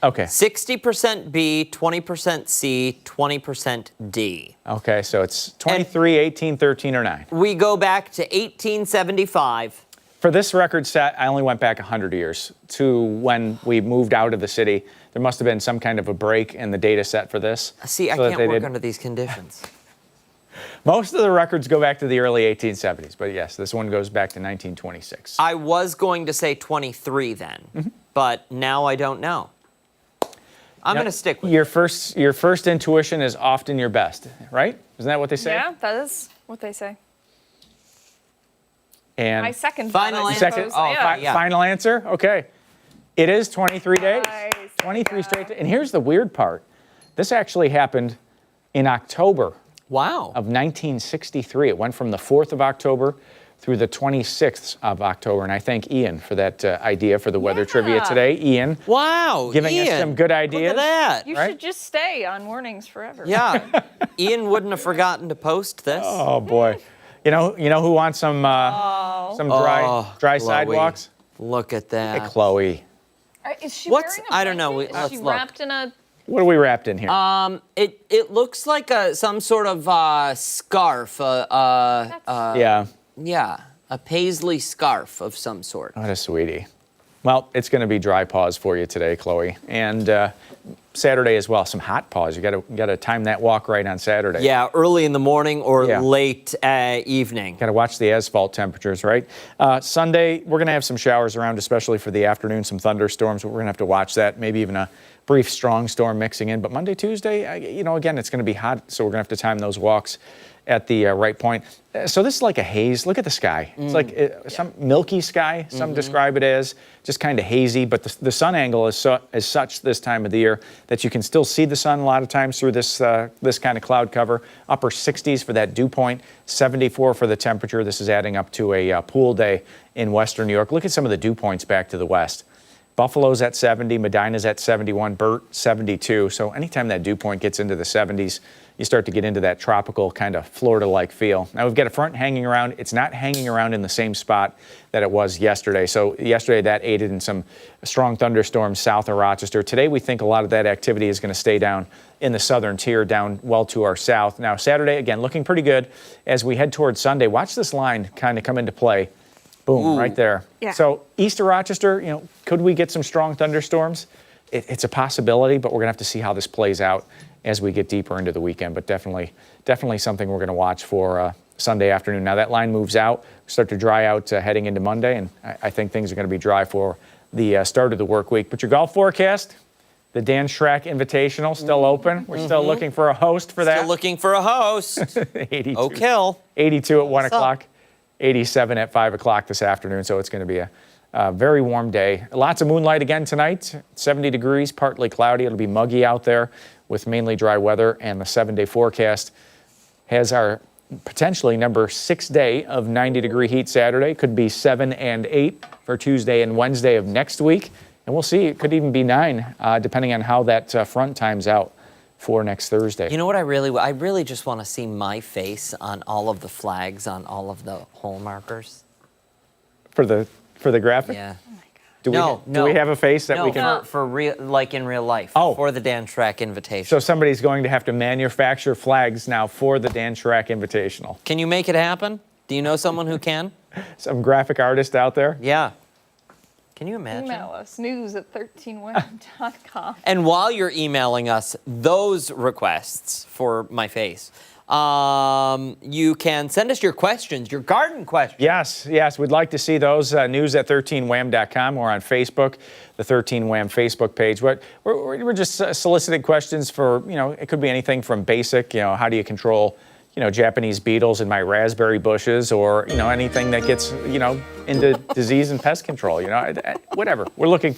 60% B, 20% C, 20% D. Okay, so it's 23, 18, 13, or 9. We go back to 1875. For this record set, I only went back 100 years to when we moved out of the city. There must have been some kind of a break in the data set for this. See, I can't work under these conditions. Most of the records go back to the early 1870s, but yes, this one goes back to 1926. I was going to say 23 then, but now I don't know. I'm going to stick with your first intuition is often your best, right? Isn't that what they say? Yeah, that is what they say. And my second final answer. Final answer. Okay, it is 23 days. 23 straight days. And here's the weird part: this actually happened in October. Wow. Of 1963. It went from the 4th of October through the 26th of October. And I thank Ian for that idea for the weather trivia today. Ian. Wow. Giving us some good ideas. Look at that. You should just stay on mornings forever. Yeah. Ian wouldn't have forgotten to post this. Oh, boy. You know who wants some dry sidewalks? Look at that. Hey, Chloe. Is she wearing a I don't know. Is she wrapped in a... What are we wrapped in here? It looks like some sort of scarf. Yeah, a paisley scarf of some sort. What a sweetie. Well, it's going to be dry paws for you today, Chloe, and Saturday as well. Some hot paws. You got to time that walk right on Saturday. Yeah, early in the morning or late evening. Got to watch the asphalt temperatures, right? Sunday, we're going to have some showers around, especially for the afternoon. Some thunderstorms. We're going to have to watch that. Maybe even a brief strong storm mixing in. But Monday, Tuesday, again, it's going to be hot, so we're going to have to time those walks at the right point. So this is like a haze. Look at the sky. It's like some milky sky. Some describe it as just kind of hazy, but the sun angle is such this time of the year that you can still see the sun a lot of times through this kind of cloud cover. Upper 60s for that dew point, 74 for the temperature. This is adding up to a pool day in western New York. Look at some of the dew points back to the west. Buffalo's at 70, Medina's at 71, Burt 72. So anytime that dew point gets into the 70s, you start to get into that tropical kind of Florida-like feel. Now we've got a front hanging around. It's not hanging around in the same spot that it was yesterday. So yesterday that aided in some strong thunderstorms south of Rochester. Today we think a lot of that activity is going to stay down in the southern tier, down well to our south. Now Saturday, again, looking pretty good. As we head towards Sunday, watch this line kind of come into play. Boom, right there. Yeah. So east of Rochester, could we get some strong thunderstorms? It's a possibility, but we're going to have to see how this plays out as we get deeper into the weekend. But definitely something we're going to watch for Sunday afternoon. Now that line moves out, start to dry out heading into Monday, and I think things are going to be dry for the start of the work week. But your golf forecast, the Dan Schrack Invitational, still open. We're still looking for a host for that. Still looking for a host. 82. Oh, kill. 82 at 1 o'clock. 87 at 5 o'clock this afternoon, so it's going to be a very warm day. Lots of moonlight again tonight, 70 degrees, partly cloudy. It'll be muggy out there with mainly dry weather, and the 7-day forecast has our potentially number 6 day of 90-degree heat Saturday. Could be 7 and 8 for Tuesday and Wednesday of next week, and we'll see. It could even be 9, depending on how that front times out for next Thursday. You know what I really just want to see my face on all of the flags, on all of the hole markers. For the graphic? Yeah. Oh my Do No, we have a face that we can? No, for real, like in real life. Oh. For the Dan Schrack Invitational. So somebody's going to have to manufacture flags now for the Dan Schrack Invitational. Can you make it happen? Do you know someone who can? Some graphic artist out there? Yeah. Can you imagine? Email us, news@13web.com. And while you're emailing us those requests for my face, you can send us your questions, your garden questions. Yes, we'd like to see those. News@13wham.com or on Facebook, the 13 Wham Facebook page. We're just soliciting questions for, it could be anything from basic, how do you control, Japanese beetles in my raspberry bushes, or, anything that gets, into disease and pest control, whatever. We're looking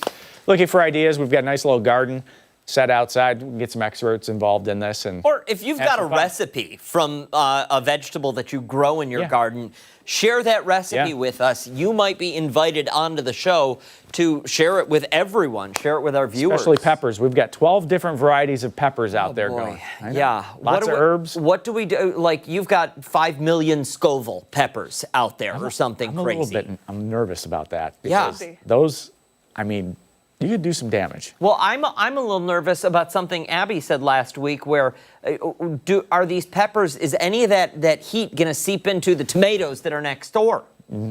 for ideas. We've got a nice little garden set outside. We can get some experts involved in this. Or if you've got a recipe from a vegetable that you grow in your garden, share that recipe with us. You might be invited onto the show to share it with everyone, share it with our viewers. Especially peppers. We've got 12 different varieties of peppers out there going. Yeah. Lots of herbs. What do we do? Like, you've got 5 million Scoville peppers out there or something crazy. I'm nervous about that. Yeah. Because those, you could do some damage. Well, I'm a little nervous about something Abby said last week, where are these peppers, is any of that heat going to seep into the tomatoes that are next door?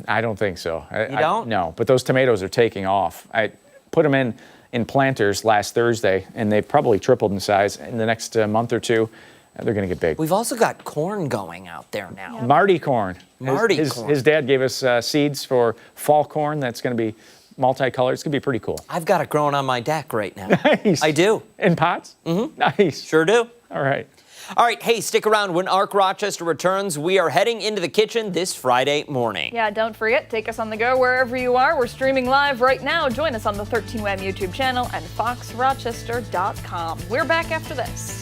I don't think so. You don't? No, but those tomatoes are taking off. I put them in planters last Thursday, and they probably tripled in size. In the next month or two, they're going to get big. We've also got corn going out there now. Yeah. Marty corn. Corn. His dad gave us seeds for fall corn that's going to be multicolored. It's going to be pretty cool. I've got it growing on my deck right now. Nice. I do. In pots? Mm-hmm. Nice. Sure do. All right. All right, hey, stick around. When Arc Rochester returns, we are heading into the kitchen this Friday morning. Yeah, don't forget, take us on the go wherever you are. We're streaming live right now. Join us on the 13 Wham YouTube channel and foxrochester.com. We're back after this.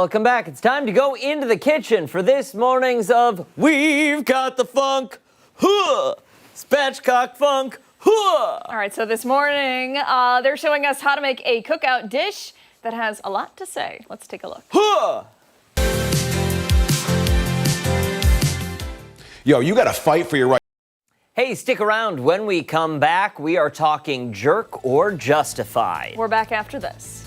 Welcome back. It's time to go into the kitchen for this morning's of We've Got the Funk, huh, Spatchcock Funk, huh. All right, so this morning, they're showing us how to make a cookout dish that has a lot to say. Let's take a look. Huh. Yo, you gotta fight for your right. Hey, stick around. When we come back, we are talking jerk or justified. We're back after this.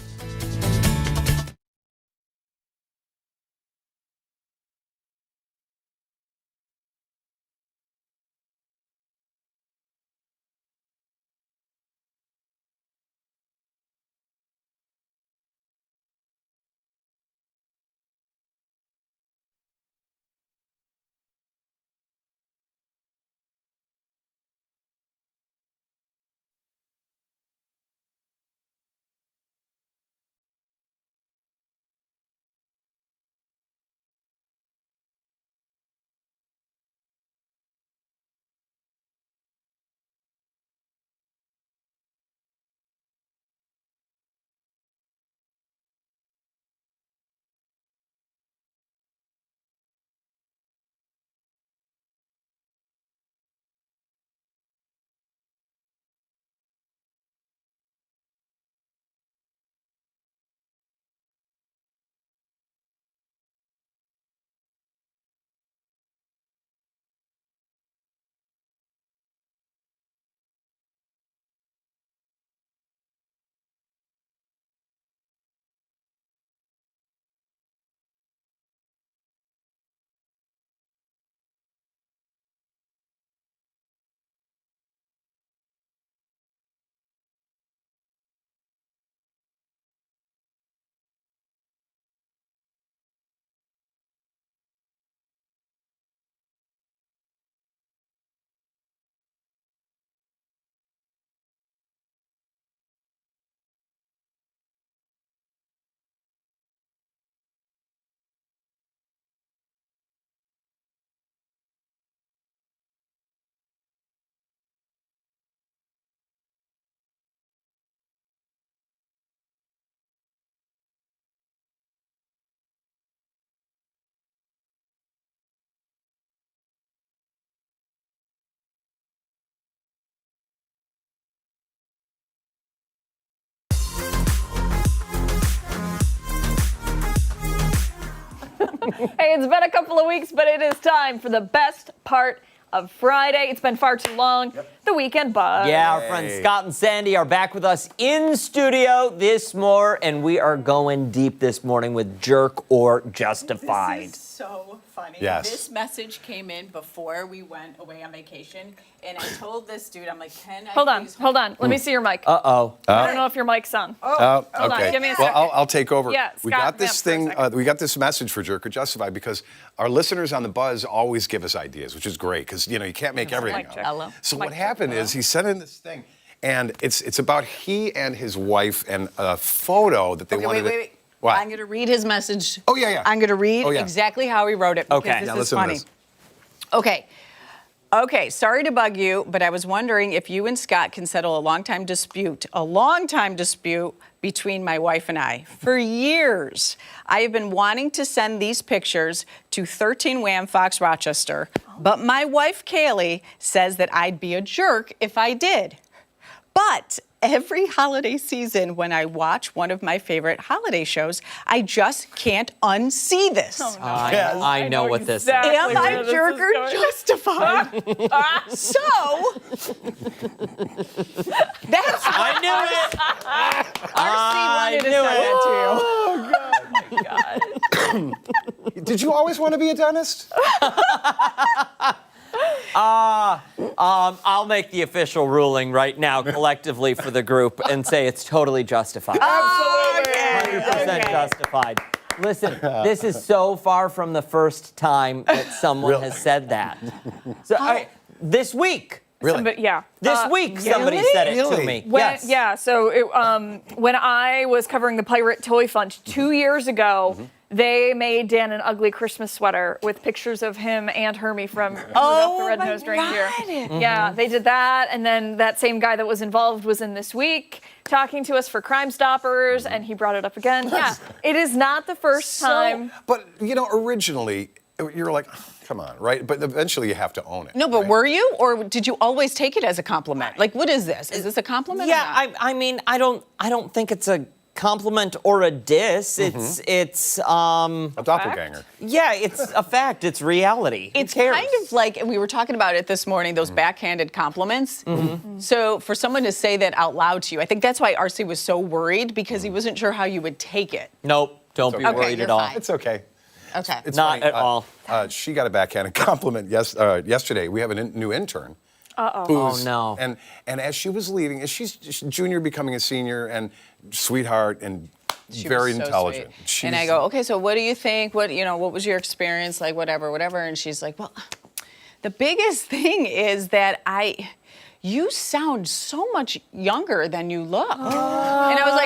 Hey, it's been a couple of weeks, but it is time for the best part of Friday. It's been far too long. The weekend buzz. Yeah, our friends Scott and Sandy are back with us in studio this morning, and we are going deep this morning with jerk or justified. This is so funny. Yes. This message came in before we went away on vacation, and I told this dude, I'm like, can I Hold on. please Let me see your mic. Uh-oh. I don't know if your mic's on. Oh, Hold on, okay. give me a Well, second. I'll take over. Yeah, we Scott, got this vamp for a thing. We got this message for Jerk or Justified because our listeners on the Buzz always give us ideas, which is great because you can't make everything Mic up. check. Hello. So Mic what check. happened is he sent in this thing, and it's about he and his wife and a photo that they wanted. wait. What? I'm going to read his message. Oh, yeah. I'm going to read Oh, yeah. exactly how he wrote it because Okay. this Now is listen to funny. this. Okay, sorry to bug you, but I was wondering if you and Scott can settle a long time dispute between my wife and I. For years, I have been wanting to send these pictures to 13 Wham Fox Rochester, but my wife, Kelley, says that I'd be a jerk if I did. But every holiday season, when I watch one of my favorite holiday shows, I just can't unsee this. Oh, no. I know what this exactly Am I where this jerk is or going. justified? So, that's I knew it. RC wanted to send that to you. Did you always want to be a dentist? I'll make the official ruling right now collectively for the group and say it's totally justified. Absolutely. 100% justified. Listen, this is so far from the first time that someone has said that. So this week. Really? But yeah. This week somebody said it to me. Yes. Yeah, so when I was covering the Pirate Toy Fund 2 years ago, They made Dan an ugly Christmas sweater with pictures of him and Hermie from Rudolph the Red-Nosed Reindeer. Yeah, they did that, and then that same guy that was involved was in This Week talking to us for Crime Stoppers, and he brought it up again. Yeah, it is not the first time. But, originally, you're like, come on, right? But eventually you have to own it. No, but were you? Or did you always take it as a compliment? Like, what is this? Is this a compliment? Yeah, I mean, I don't think it's a compliment or a diss. It's a doppelganger. Yeah, it's a fact. It's reality. It's kind of like, and we were talking about it this morning, those backhanded compliments. So for someone to say that out loud to you, I think that's why RC was so worried, because he wasn't sure how you would take it. Nope, don't be worried at all. Fine. It's okay. Okay. It's not funny. at all. She got a backhanded compliment yesterday. We have a new intern. Oh, no. And as she was leaving, she's junior becoming a senior, and sweetheart and She very was so intelligent. sweet. And I go, okay, so what do you think? What was your experience like? Whatever. And she's like, well, the biggest thing is that you sound so much younger than you look. And I was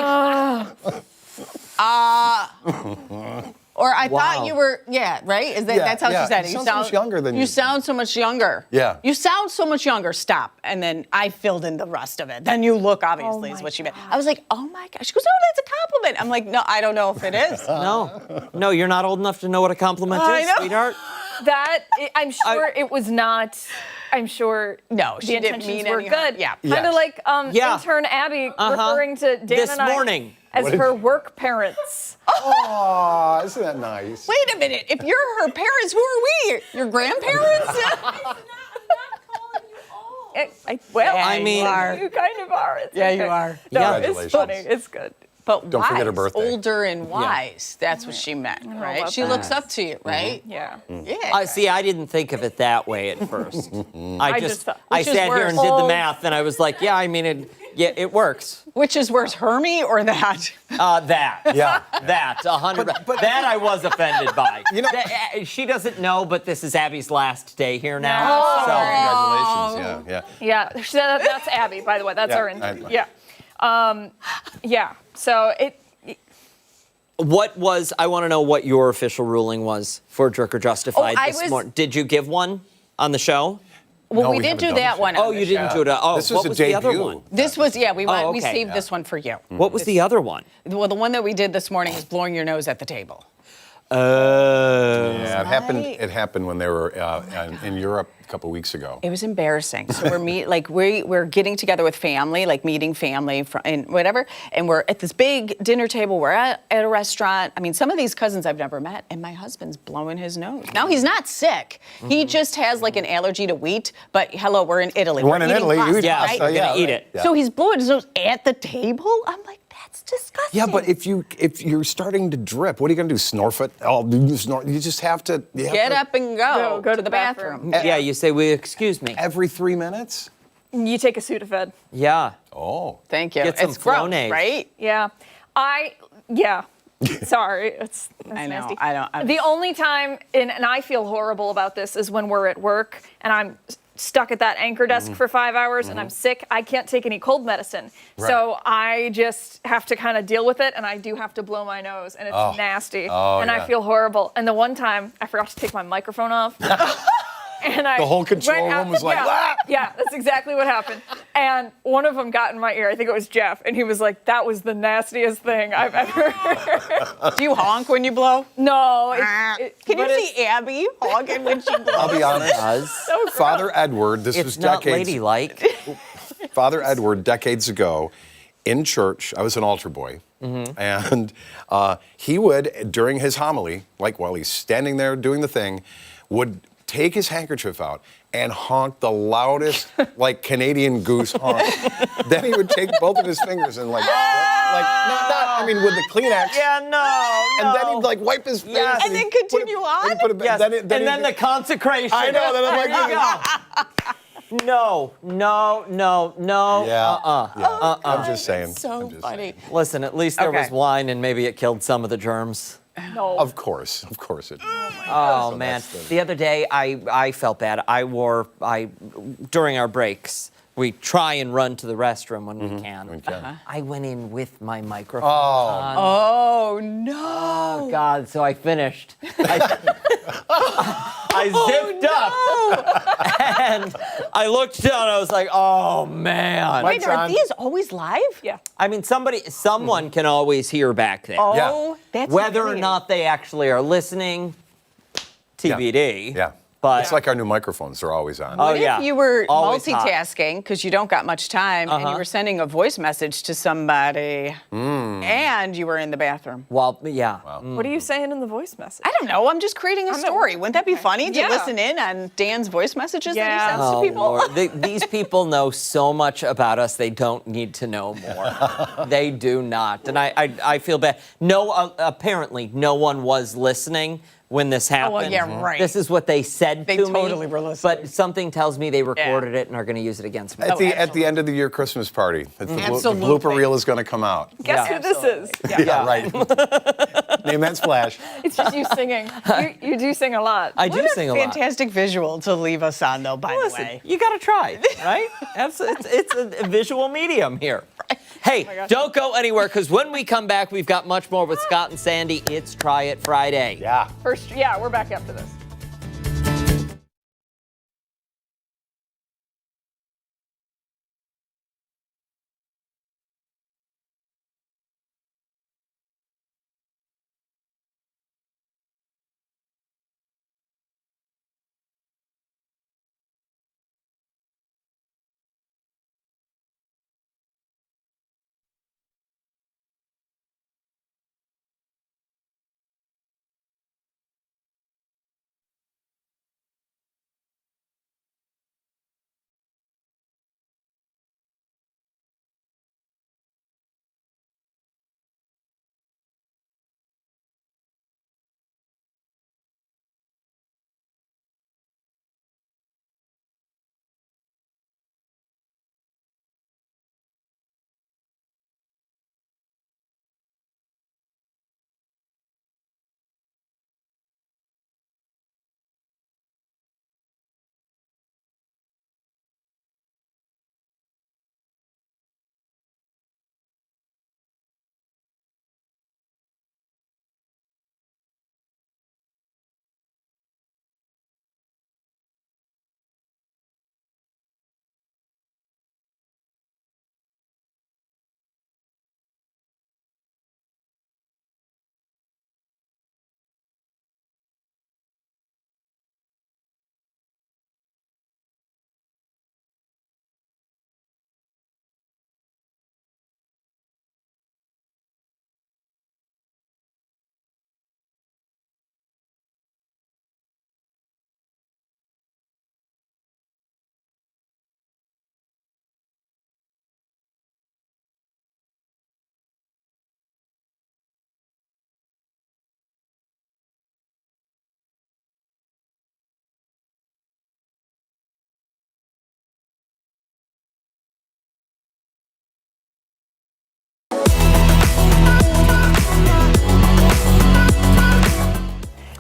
like, or I thought you were, right? That's how she said it. You sound so much younger than you sound so much younger. Yeah. You sound so much younger. Stop. And then I filled in the rest of it. Then you look, obviously, is what she meant. I was like, oh my gosh. She goes, oh, that's a compliment. I'm like, no, I don't know if it is. No, you're not old enough to know what a compliment is, sweetheart. I'm sure it was not. I'm sure no, the she didn't intentions mean were any good. Yeah. Kind of like intern Abby referring to Dan this and I morning as her work parents. Oh, isn't that nice? Wait a minute. If you're her parents, who are we? Your grandparents? I mean, you kind of are. It's you are. No, it's funny. It's good. But don't forget her birthday. Older and wise. That's what she meant, right? She looks up to you, right? Yeah. Yeah. See, I didn't think of it that way at first. I sat Which is here worse. and did the math, and I was like, yeah, I mean, it works. Which is worse, Hermie or that? That. Yeah. That, 100. That I was offended by. She doesn't know, but this is Abby's last day here now. So congratulations. Yeah. Yeah. That's Abby, by the way. That's our intern. Yeah. So What was, I want to know what your official ruling was for Jerk or Justified this morning. Did you give one on the show? Well, we did do that one. Oh, you didn't do it. Oh, this what was was a the other debut. one? This was, we saved this one for you. What was the other one? Well, the one that we did this morning is blowing your nose at the table. Yeah, it happened when they were in Europe a couple weeks ago. It was embarrassing. So we're getting together with family, like meeting family and whatever, and we're at this big dinner table. We're at a restaurant. I mean, some of these cousins I've never met, and my husband's blowing his nose. Now he's not sick. He just has like an allergy to wheat. But hello, we're in Italy. We're in Italy. Pasta, yeah, right? we're gonna eat it. Yeah. So he's blowing his nose at the table. I'm like, that's disgusting. Yeah, but if you're starting to drip, what are you gonna do? Snorf it? Oh, you snort. You just have to get up and go to the bathroom. Yeah, you say, "Will you excuse me?" Every 3 minutes. You take a Sudafed. Yeah. Oh. Thank you. Get some it's gross, Flonase. right? Yeah. Sorry, that's I know. nasty. I don't. The only time, and I feel horrible about this, is when we're at work and I'm stuck at that anchor desk for 5 hours and I'm sick. I can't take any cold medicine. Right. So I just have to kind of deal with it, and I do have to blow my nose, and it's nasty. And I feel horrible. And the one time, I forgot to take my microphone off. And the whole control room was like, "Wah!" Yeah, that's exactly what happened. And one of them got in my ear. I think it was Jeff, and he was like, "That was the nastiest thing I've ever heard." Do you honk when you blow? No. Can you see Abby honking when she blows? I'll be honest. Father Edward, this was not decades. ladylike. Father Edward, decades ago, in church, I was an altar boy, and he would, during his homily, like while he's standing there doing the thing, would take his handkerchief out and honk the loudest, like Canadian goose honk. Then he would take both of his fingers and with the Kleenex. Yeah, no. And then he'd like wipe his face. And then continue on. Yes. And then the consecration. I know. Then I'm like, No. Yeah. I'm just saying. So funny. Listen, at least there was wine, and maybe it killed some of the germs. No. Of course it. Oh man! The other day, I felt bad. During our breaks, We try and run to the restroom when we can. I went in with my microphone on. Oh, no. Oh, God. So I finished. I zipped up. And I looked down. I was like, oh, man. Wait, are these always live? Yeah. I mean, someone can always hear back there. Oh, that's Whether or great. not they actually are listening, TBD. Yeah. But It's like our new microphones, they're always on. Oh, What yeah. if you were Always hot. multitasking because you don't got much time and you were sending a voice message to somebody and you were in the bathroom? Well, yeah. What are you saying in the voice message? I don't know. I'm just creating a story. Wouldn't that be funny to Yeah. listen in on Dan's voice messages that he Yeah. sends to people? Lord. These people know so much about us, they don't need to know more. They do not. And I feel bad. No, apparently, no one was listening when this happened. well, yeah, right. This is what they said They to me. totally were listening. But something tells me they recorded it and are going to use it against me. At the end of the year Christmas party, the Absolutely. blooper reel is going to come out. Guess who this is? Yeah, right. Name that splash. It's just you singing. You do sing a lot. I do What sing a a lot. fantastic visual to leave us on, though, by the Listen, way. you got to try, right? It's a visual medium here. Hey, don't go anywhere, because when we come back, we've got much more with Scott and Sandy. It's Try It Friday. Yeah. We're back after this.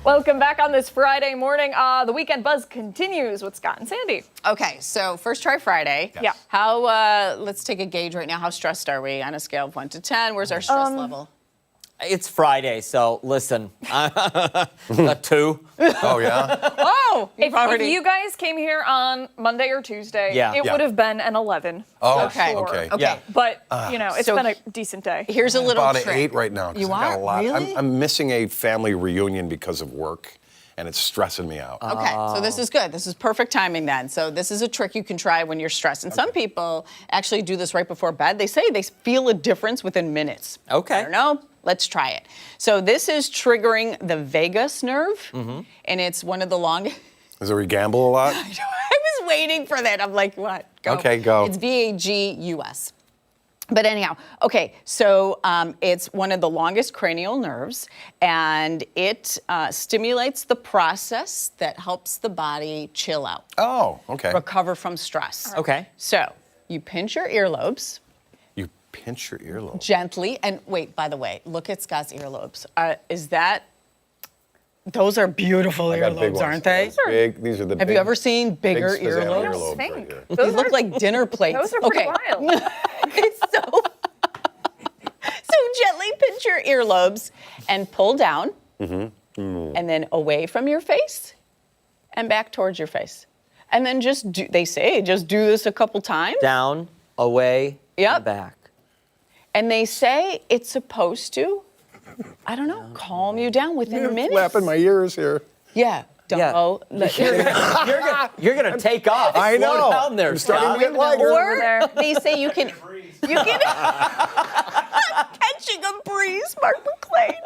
Welcome back on this Friday morning. The Weekend Buzz continues with Scott and Sandy. Okay, so first try Friday. Yeah. How, let's take a gauge right now. How stressed are we on a scale of 1 to 10? Where's our stress level? It's Friday, so listen, a 2. Oh, yeah? Oh, If you guys came here on Monday or Tuesday, it would have been an 11. Oh, Okay. Sure. okay. Yeah. But, it's So been a decent day. Here's a little About an trick. 8 right now. 'cause You I got are? a lot. Really? I'm missing a family reunion because of work, and it's stressing me out. Okay, so this is good. This is perfect timing then. So this is a trick you can try when you're stressed. And some people actually do this right before bed. They say they feel a difference within minutes. Okay. I don't know. Let's try it. So this is triggering the vagus nerve, and it's one of the longest. Is it where you gamble a lot? I was waiting for that. I'm like, what? Go. Okay, go. It's VAGUS. But anyhow, okay, so it's one of the longest cranial nerves, and it stimulates the process that helps the body chill out, Oh, okay. recover from stress. Okay. So you pinch your earlobes You pinch your earlobe. gently, and wait, by the way, look at Scott's earlobes. Is that Those are beautiful I got big earlobes, ones. aren't they? Big. These are the. Have big, you ever seen bigger big spazzato earlobes? right here. Those look like dinner plates. Those are pretty wild. So gently pinch your earlobes and pull down, and then away from your face and back towards your face. And then just do this a couple times. Down, away, Yep. and back. And they say it's supposed to, I don't know, calm you down within minutes. Flapping my ears here. Yeah. Don't You're gonna take off. I Slow know. down there, I'm starting Scott. to get lighter. Or they say you can catching a breeze, Mark McLean.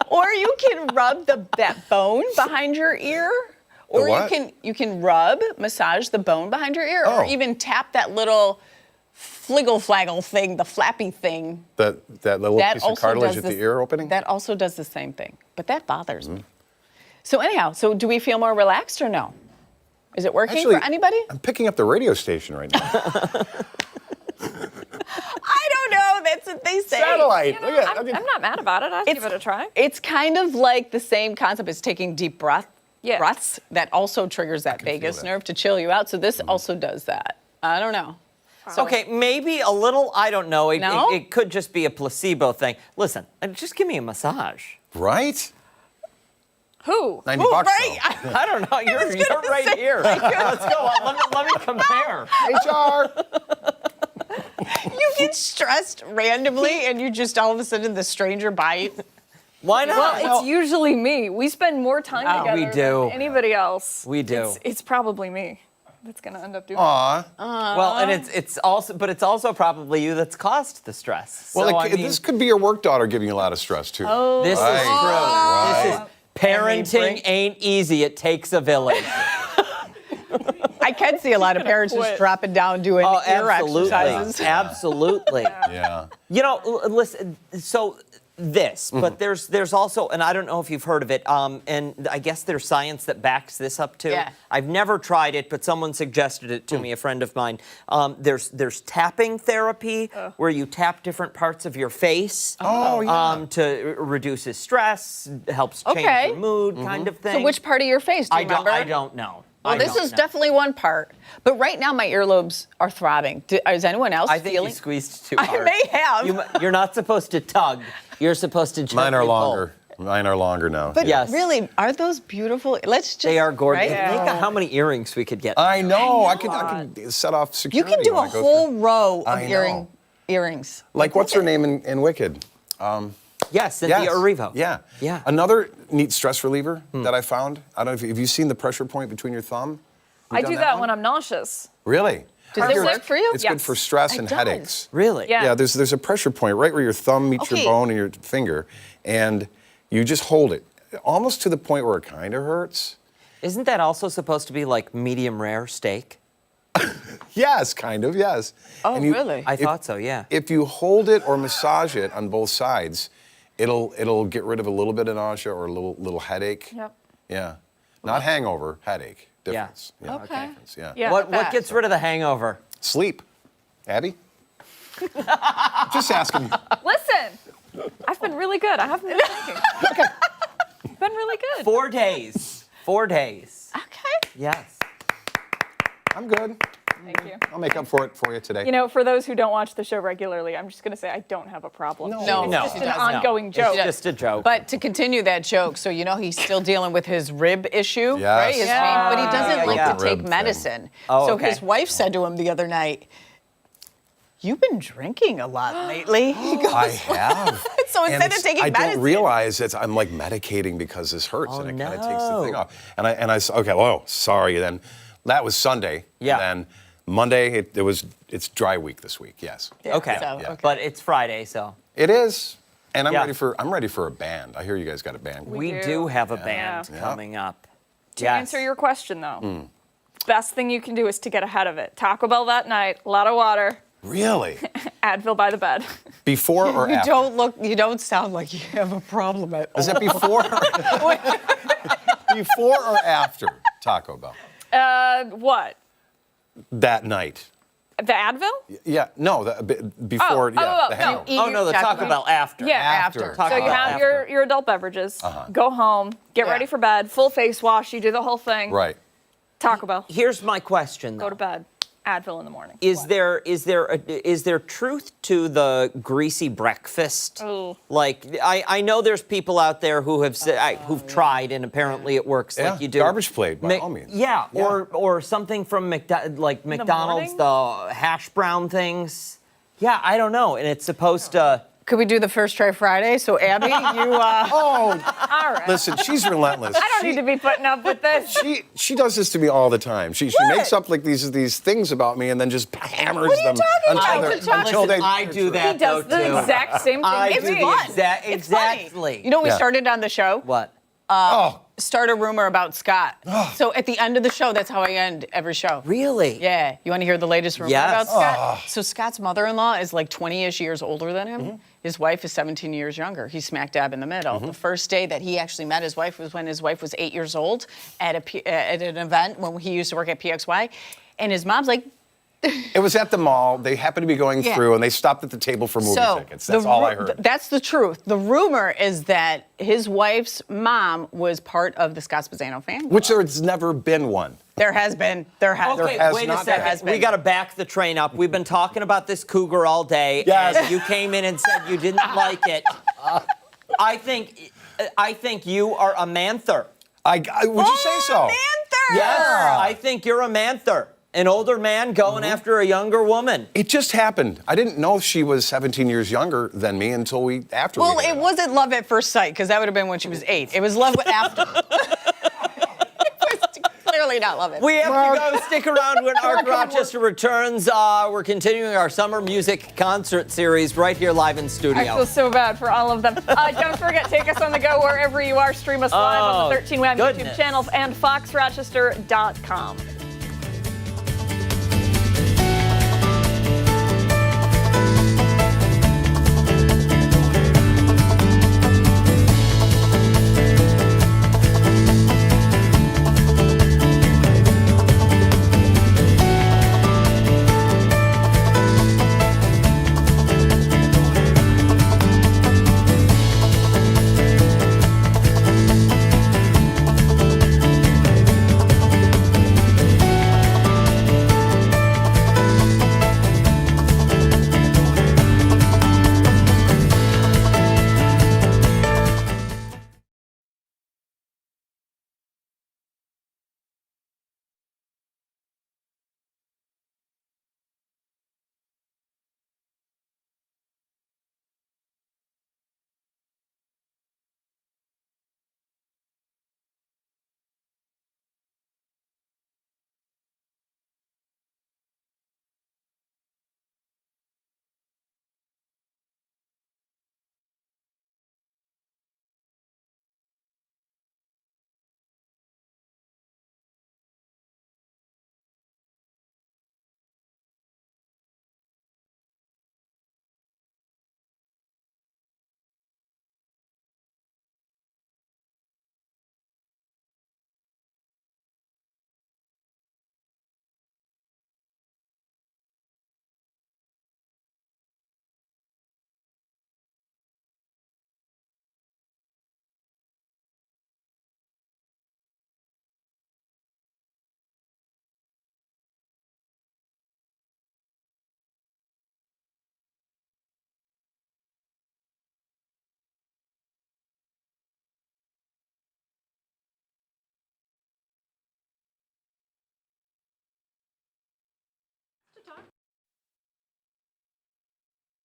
Or you can rub that bone behind your ear. Or you can massage the bone behind your ear, or even tap that little fliggle-flaggle thing, the flappy thing. That little piece of cartilage at the ear opening? That also does the same thing, but that bothers me. So anyhow, do we feel more relaxed or no? Is it working for anybody? I'm picking up the radio station right now. I don't know. That's what they say. Satellite. You know, I'm not mad about it. I'd give it a try. It's kind of like the same concept as taking deep breaths. That also triggers that vagus nerve to chill you out. So this also does that. I don't know. So, okay, maybe a little, I don't know. No? It could just be a placebo thing. Listen, just give me a massage. Right? Who? $90 right? I don't know. You're right here. Let's go. Let me compare. HR. You get stressed randomly and you just all of a sudden the stranger bites. Why not? Well, it's usually me. We spend more time together we do. than anybody else. We do. It's probably me that's gonna end up doing Aw. Well, and it's also probably you that's caused the stress. Well, So, this could be your work daughter giving you a lot of stress too. Oh. This is true. Right. This is parenting ain't easy. It takes a village. I can see a lot of parents just dropping down doing ear exercises. Absolutely. Yeah. You know, listen. So this, but there's also, and I don't know if you've heard of it, and I guess there's science that backs this up too. Yeah. I've never tried it, but someone suggested it to me, a friend of mine. There's tapping therapy where you tap different parts of your face. To reduces stress, helps change your mood, kind of thing. So which part of your face do you remember? I don't know. Well, this is definitely one part. But right now, my earlobes are throbbing. Is anyone else I think feeling? you squeezed too hard. I may have. You're not supposed to tug. You're supposed to gently Mine are pull. longer. Mine are longer now. But Yes. really, are those beautiful? Let's just. They are gorgeous. Right? Think of how many earrings we could get. I know. I could set off You security. can do when a I go whole through. row I of know. earrings. Like what's her name in Wicked? Yes, Cynthia Erivo. Yeah. Yeah. Another neat stress reliever that I found. I don't know if you've seen the pressure point between your thumb. I do that when I'm nauseous. Really? Does it work for you? It's good for stress and headaches. Really? Yeah. Yeah, there's a pressure point right where your thumb meets your bone and your finger, and you just hold it almost to the point where it kind of hurts. Isn't that also supposed to be like medium rare steak? Yes, kind of, yes. Oh, And you- really? I thought so, yeah. If you hold it or massage it on both sides, it'll get rid of a little bit of nausea or a little headache. Yep. Yeah. Not hangover, headache. Difference. Yeah. Okay. Difference, yeah. Yeah. What gets rid of the hangover? Sleep. Abby? Just asking you. Listen, I've been really good. I haven't been drinking. Been really good. 4 days. 4 days. Okay. Yes. I'm good. Thank you. I'll make up for it for you today. You know, for those who don't watch the show regularly, I'm just going to say I don't have a problem. No, it's no, just she an doesn't. ongoing joke. It's just a joke. But to continue that joke, so you know he's still dealing with his rib issue, Yes. right? His pain, but he doesn't like yeah. to take Rib thing. medicine. Oh, so okay. his wife said to him the other night, "You've been drinking a lot lately." He goes, I have. So And instead of it's- taking I medicine, don't realize that I'm like medicating because this hurts, Oh, and it kind of takes the no. thing off. And I said, okay, well, sorry. Then that was Sunday. Yeah. And then Monday, it's dry week this week. Yes. Okay. so, okay. But it's Friday, so. It is. And I'm Yeah. ready for a band. I hear you guys got a band. We do. do have a band Yeah. coming up. To answer your question, though, best thing you can do is to get ahead of it. Taco Bell that night, a lot of water, Really? Advil by the bed. Before or you after? you don't sound like you have a problem at all. Is it before? Before or after Taco Bell? What? That night. The Advil? Yeah, no, before, oh, the no. hangover. Oh, no, the Taco Bell after. Yeah, after. Taco So you Bell have after. your adult beverages, go home, get ready for bed, full face wash, you do the whole thing. Right. Taco Bell. Here's my question, though. Go to bed. Advil in the morning. Is there truth to the greasy breakfast? Oh. Like I know there's people out there who have said who've tried and apparently it works like you do. Garbage plate by all means. Yeah, or something from McDonald's, the hash brown things. Yeah, I don't know, and it's supposed to. Could we do the first try Friday? So Abby, you. All right. Listen, she's relentless. I don't need to be putting up with this. She does this to me all the time. She makes up like these things about me and then just hammers them until they. I do that. He does the exact same thing. I It's do fun. exactly. You know, we started on the show. What? Start a rumor about Scott. So at the end of the show, that's how I end every show. Really? Yeah. You want to hear the latest rumor Yes. about Scott? So Scott's mother-in-law is like 20-ish years older than him. His wife is 17 years younger. He's smack dab in the middle. The first day that he actually met his wife was when his wife was 8 years old at an event when he used to work at PXY. And his mom's like, It was at the mall. They happened to be going through, and they stopped at the table for movie tickets. That's all I heard. That's the truth. The rumor is that his wife's mom was part of the Scott Spezzano family. Which there's never been one. There has been. Okay, wait a second. We got to back the train up. We've been talking about this cougar all day. Yes. And you came in and said you didn't like it. I think you are a manther. Would you say so? Manther! Yes, I think you're a manther. An older man going after a younger woman. It just happened. I didn't know she was 17 years younger than me until after. Well, it wasn't love at first sight, because that would have been when she was 8. It was love after. It was clearly not love it. We have to go. Stick around when Art Rochester returns. We're continuing our summer music concert series right here live in studio. I feel so bad for all of them. Don't forget, take us on the go wherever you are. Stream us live on the 13 Wham YouTube channels and foxrochester.com.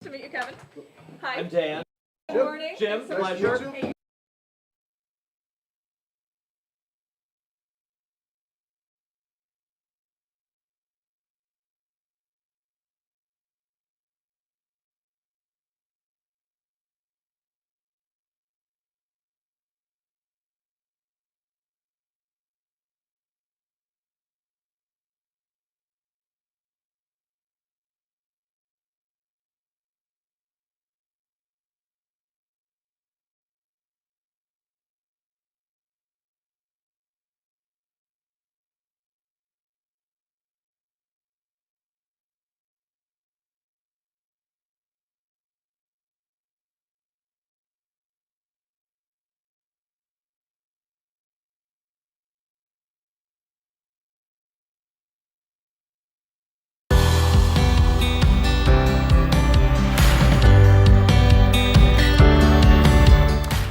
To meet you, Kevin. Hi. I'm Dan. Good morning. Jim, pleasure.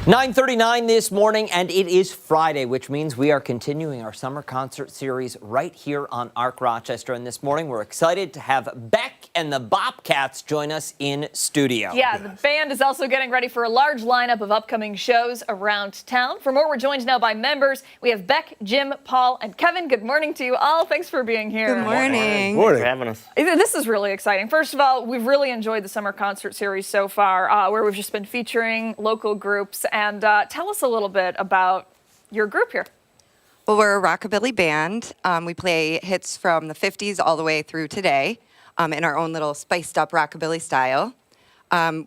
9:39 this morning, and it is Friday, which means we are continuing our summer concert series right here on Arc Rochester. And this morning, we're excited to have Beck and the Bopcats join us in studio. Yeah, the band is also getting ready for a large lineup of upcoming shows around town. For more, we're joined now by members. We have Beck, Jim, Paul, and Kevin. Good morning to you all. Thanks for being here. Good morning. Thanks for having us. This is really exciting. First of all, we've really enjoyed the summer concert series so far, where we've just been featuring local groups. And tell us a little bit about your group here. Well, we're a rockabilly band. We play hits from the 50s all the way through today in our own little spiced up rockabilly style.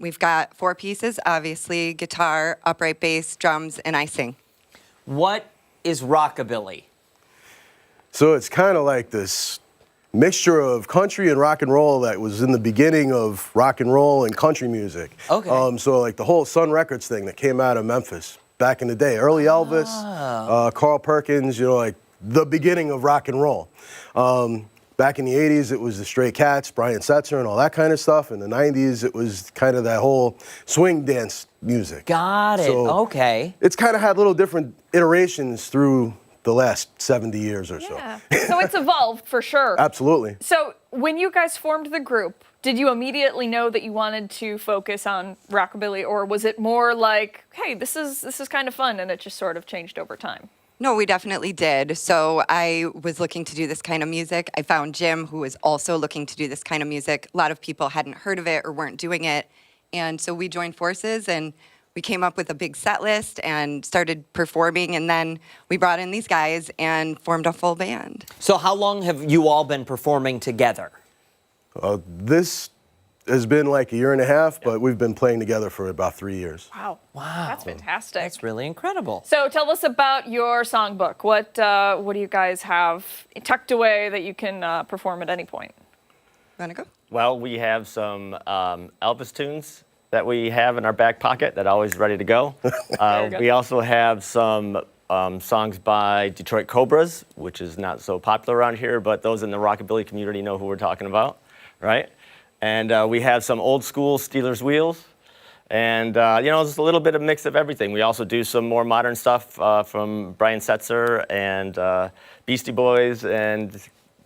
We've got 4 pieces, obviously, guitar, upright bass, drums, and I sing. What is rockabilly? So it's kind of like this mixture of country and rock and roll that was in the beginning of rock and roll and country music. Okay. So like the whole Sun Records thing that came out of Memphis back in the day, early Elvis, Carl Perkins, you know, like the beginning of rock and roll. Back in the 80s, it was the Stray Cats, Brian Setzer and all that kind of stuff. In the 90s, it was kind of that whole swing dance music. Got it, So okay. It's kind of had little different iterations through the last 70 years or so. So it's evolved for sure. Absolutely. So when you guys formed the group, did you immediately know that you wanted to focus on rockabilly, or was it more like, hey, this is kind of fun, and it just sort of changed over time? No, we definitely did. So I was looking to do this kind of music. I found Jim, who was also looking to do this kind of music. A lot of people hadn't heard of it or weren't doing it. And so we joined forces, and we came up with a big set list and started performing, and then we brought in these guys and formed a full band. So how long have you all been performing together? This has been like a year and a half, but we've been playing together for about 3 years. Wow. That's fantastic. That's really incredible. So tell us about your songbook. What do you guys have tucked away that you can perform at any point? Want to go? Well, we have some Elvis tunes that we have in our back pocket that are always ready to go. We also have some songs by Detroit Cobras, which is not so popular around here, but those in the rockabilly community know who we're talking about, right? And we have some old school Steelers Wheels, and you know, just a little bit of mix of everything. We also do some more modern stuff from Brian Setzer and Beastie Boys, and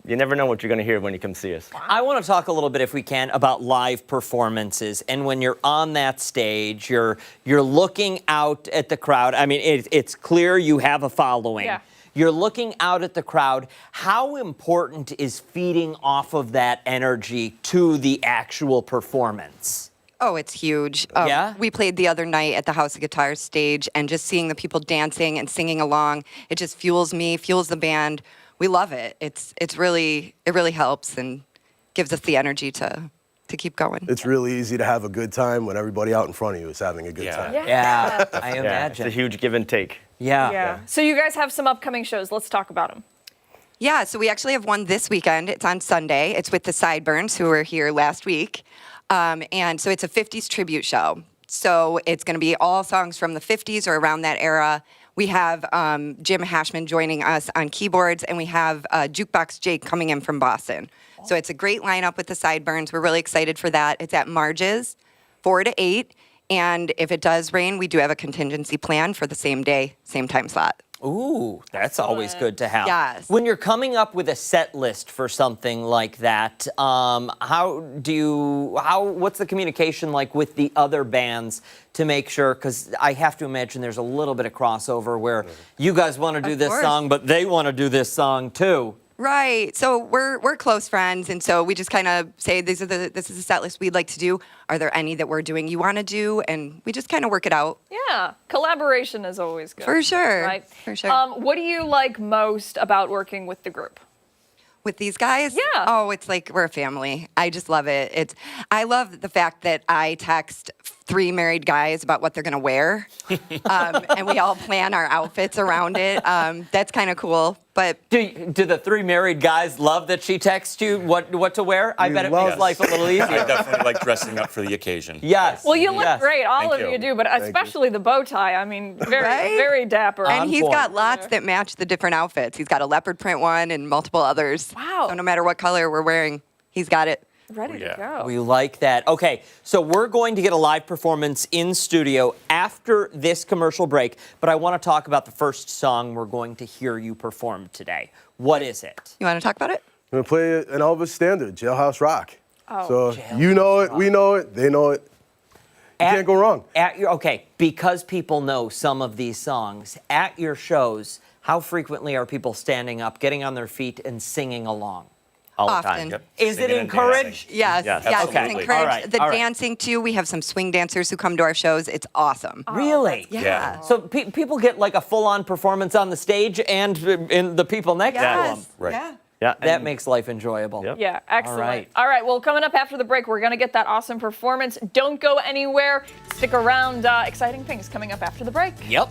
you never know what you're going to hear when you come see us. I want to talk a little bit, if we can, about live performances. And when you're on that stage, you're looking out at the crowd. I mean, it's clear you have a following. Yeah. You're looking out at the crowd. How important is feeding off of that energy to the actual performance? Oh, it's huge. Yeah? We played the other night at the House of Guitars stage, and just seeing the people dancing and singing along, it just fuels me, fuels the band. We love it. It really helps and gives us the energy to keep going. It's really easy to have a good time when everybody out in front of you is having a good time. Yeah, I imagine. It's a huge give and take. Yeah. So you guys have some upcoming shows. Let's talk about them. Yeah, so we actually have one this weekend. It's on Sunday. It's with the Sideburns, who were here last week. And so it's a 50s tribute show. So it's going to be all songs from the 50s or around that era. We have Jim Hashman joining us on keyboards, and we have Jukebox Jake coming in from Boston. So it's a great lineup with the Sideburns. We're really excited for that. It's at Marge's, 4 to 8. And if it does rain, we do have a contingency plan for the same day, same time slot. Ooh, that's always good to have. Yes. When you're coming up with a set list for something like that, what's the communication like with the other bands to make sure, because I have to imagine there's a little bit of crossover where you guys want to do this song, but they want to do this song too. Right. So we're close friends, and so we just kind of say this is the set list we'd like to do. Are there any that we're doing you want to do? And we just kind of work it out. Yeah, collaboration is always good. For sure. Right. For sure. What do you like most about working with the group? With these guys? Yeah. Oh, it's like we're a family. I just love it. I love the fact that I text 3 married guys about what they're going to wear, and we all plan our outfits around it. That's kind of cool. But do the 3 married guys love that she texts you what to wear? I bet it makes life a little easier. I definitely like dressing up for the occasion. Yes. Well, you look great. All Thank of you. you do, but especially the bow tie. I mean, very dapper. And he's got lots that match the different outfits. He's got a leopard print one and multiple others. Wow. So no matter what color we're wearing, he's got it. Ready to go. We like that. Okay, so we're going to get a live performance in studio after this commercial break, but I want to talk about the first song we're going to hear you perform today. What is it? You want to talk about it? I'm going to play an Elvis standard, Jailhouse Rock. Oh, so you know it, we know it, they know it. You can't go wrong. Okay, because people know some of these songs, at your shows, how frequently are people standing up, getting on their feet, and singing along? All the Often. time. Yep. Is it Singing and encouraged? dancing. Yes, Yes, yes, absolutely. it's encouraged. All right, The all right. dancing too. We have some swing dancers who come to our shows. It's awesome. Really? Yeah. So people get like a full-on performance on the stage and in the people next to them. Right. Yeah. Yeah. That makes life enjoyable. Yep. Yeah, excellent. All right. All right, well, coming up after the break, we're going to get that awesome performance. Don't go anywhere. Stick around. Exciting things coming up after the break. Yep.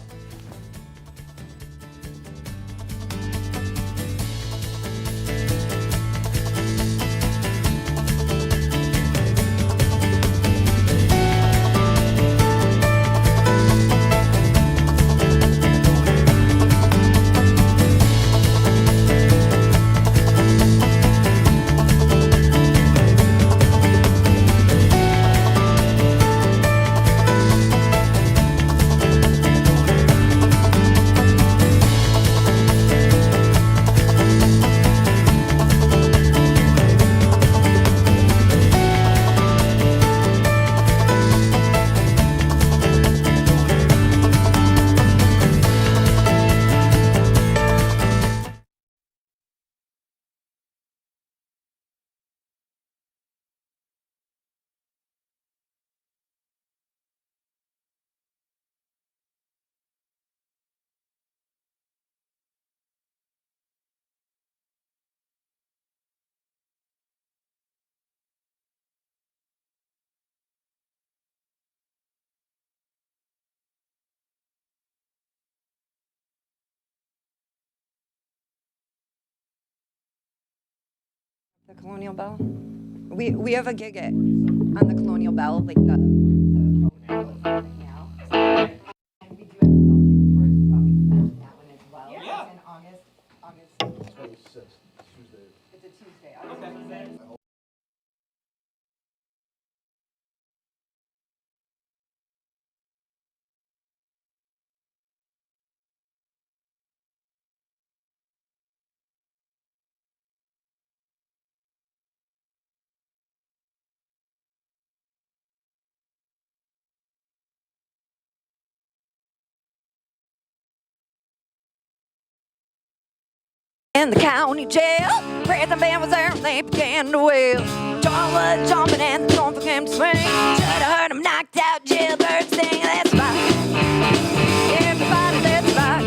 The Colonial Bell. We have a gig on the Colonial Bell, like the and we do have some tickets for it, so probably that one as well. Yeah. It's in August 26th, Tuesday. It's a Tuesday. Okay. In the county jail, prison band was there and they began to wail. John was jumping and the drum began to swing. Should have heard him knocked out, jailbird sing. That's right. Everybody, that's right.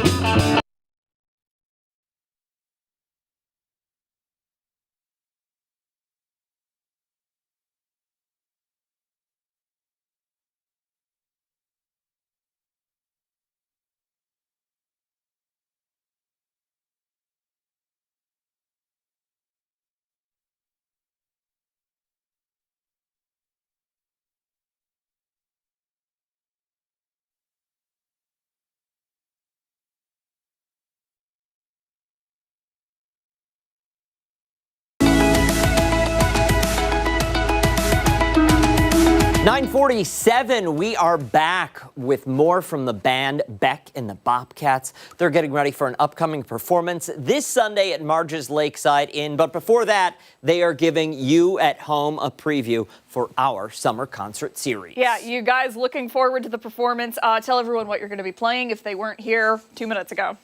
.47, we are back with more from the band Beck and the Bopcats. They're getting ready for an upcoming performance this Sunday at Marge's Lakeside Inn. But before that, they are giving you at home a preview for our summer concert series. Yeah, you guys looking forward to the performance. Tell everyone what you're going to be playing if they weren't here 2 minutes ago.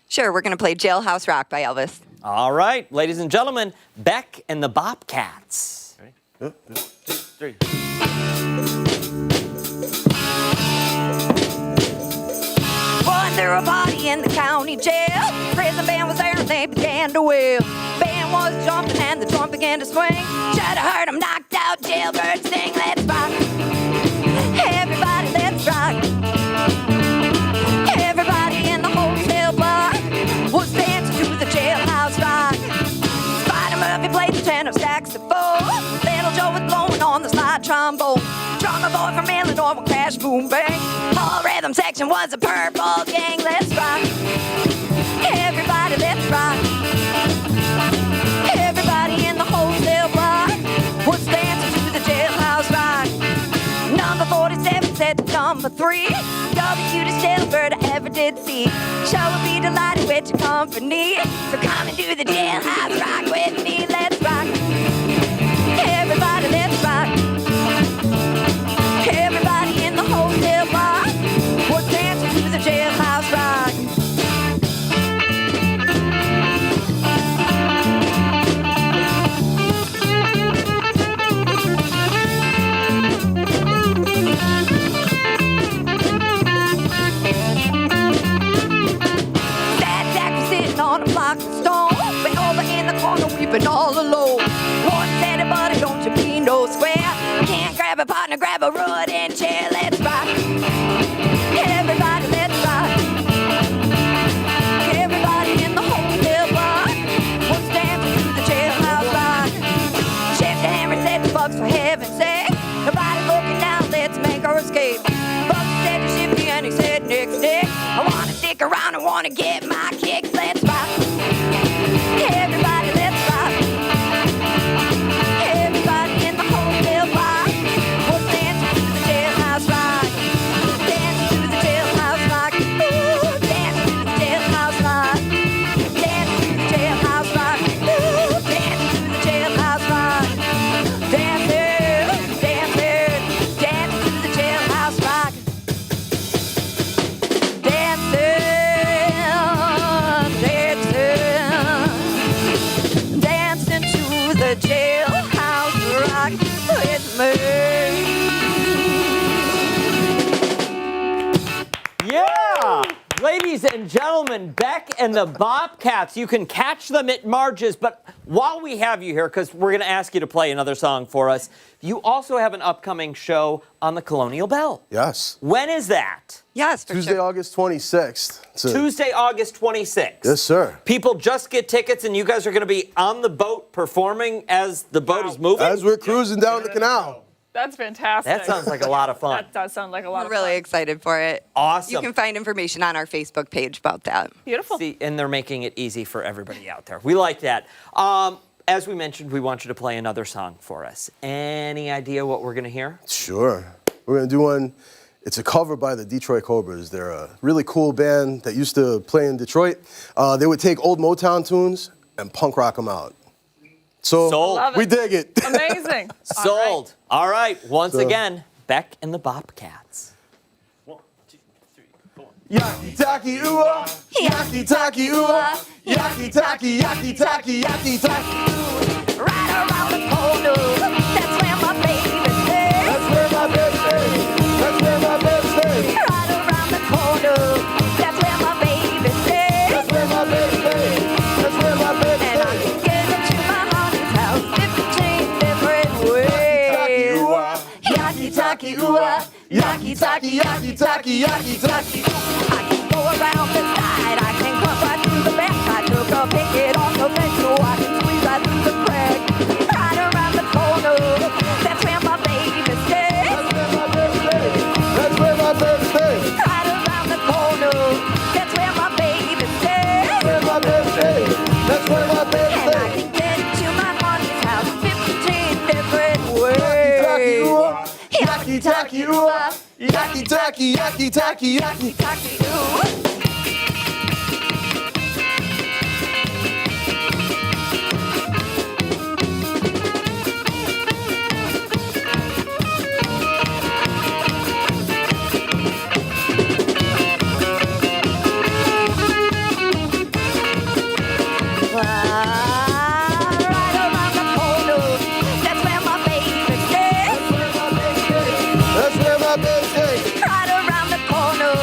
Sure, we're going to play Jailhouse Rock by Elvis. All right, ladies and gentlemen, Beck and the Bopcats. Ready? 1, 2, 3. Going through a party in the county jail. Prison band was there and they began to wail. Band was jumping and the drum began to swing. Should have heard him knocked out, jailbird sing. Let's rock. Everybody, let's rock. Everybody in the hotel bar was dancing to the Jailhouse Rock. Spider Murphy played the tenor saxophone. Little Joe was blowing on the slide trombone. Drummer boy from Illinois will crash, boom, bang. Whole rhythm section was a purple gang. Let's rock. Everybody, let's rock. Everybody in the hotel bar was dancing free. You're the cutest jailbird I ever did see. Sure will be delighted with your company. So come and do the jailhouse rock with me. Let's rock. Everybody, let's rock. Everybody in the hotel bar, we're dancing to the jailhouse rock. On a block of stone, been over in the corner, weeping all alone. One said, buddy, don't you be no square. Can't grab a partner, grab a rocking chair. Let's rock. Everybody, let's rock. Everybody in the hotel bar was dancing to the jailhouse rock. Chef Henry said, "Bucks for heaven's sake. Nobody looking down, let's make our escape." Bucks said to Shippy and he said, "Nick, I wanna stick around, I wanna get my kicks. Let's rock. Everybody, let's rock. Everybody in the hotel bar was dancing to the jailhouse rock. Dancing to the jailhouse rock. Ooh, dancing to the jailhouse rock. Dancing to the jailhouse rock. Ooh, dancing to the jailhouse rock. Dancing, dancing, dancing to the jailhouse rock. Dancing. The jailhouse rock with me. Yeah! Ladies and gentlemen, Beck and the Bopcats. You can catch them at Marge's, but while we have you here, because we're going to ask you to play another song for us, you also have an upcoming show on the Colonial Bell. Yes. When is that? Yes, for Tuesday, sure. August 26th. Tuesday, August 26th. Yes, sir. People just get tickets, and you guys are going to be on the boat performing as the boat is moving? As we're cruising down the canal. That's fantastic. That sounds like a lot of fun. That does sound like a lot We're of really fun. excited for it. Awesome. You can find information on our Facebook page about that. Beautiful. See, and they're making it easy for everybody out there. We like that. As we mentioned, we want you to play another song for us. Any idea what we're going to hear? Sure. We're going to do one. It's a cover by the Detroit Cobras. They're a really cool band that used to play in Detroit. They would take old Motown tunes and punk rock them out. So Sold. we dig it. Amazing. Sold. All right. Once again, Beck and the Bopcats. Yaki taki ooh-ah, yaki taki ooh-ah, yaki taki, yaki taki, yaki taki. Right around the corner, that's where my baby stays. That's where my baby stays. That's where my baby stays. Right around the corner, that's where my baby stays. That's where my baby stays. That's where my baby stays. And I can get into my honey's house 15 different ways. Yaki taki ooh-ah, yaki taki, yaki taki, yaki taki. I can go around the side, I can come right through the back. I took a picket on the bench so I can squeeze right through the crack. Right around the corner, that's where my baby stays. That's where my baby stays. That's where my baby stays. Right around the corner, that's where my baby stays. That's where my baby stays. That's where my baby And I stays. can get to my honey's house 15 different ways. Yaki taki ooh-ah, yaki taki, yaki taki, yaki Taki ooh. Right around the corner, that's where my baby stays. That's where my baby stays. Right around the corner,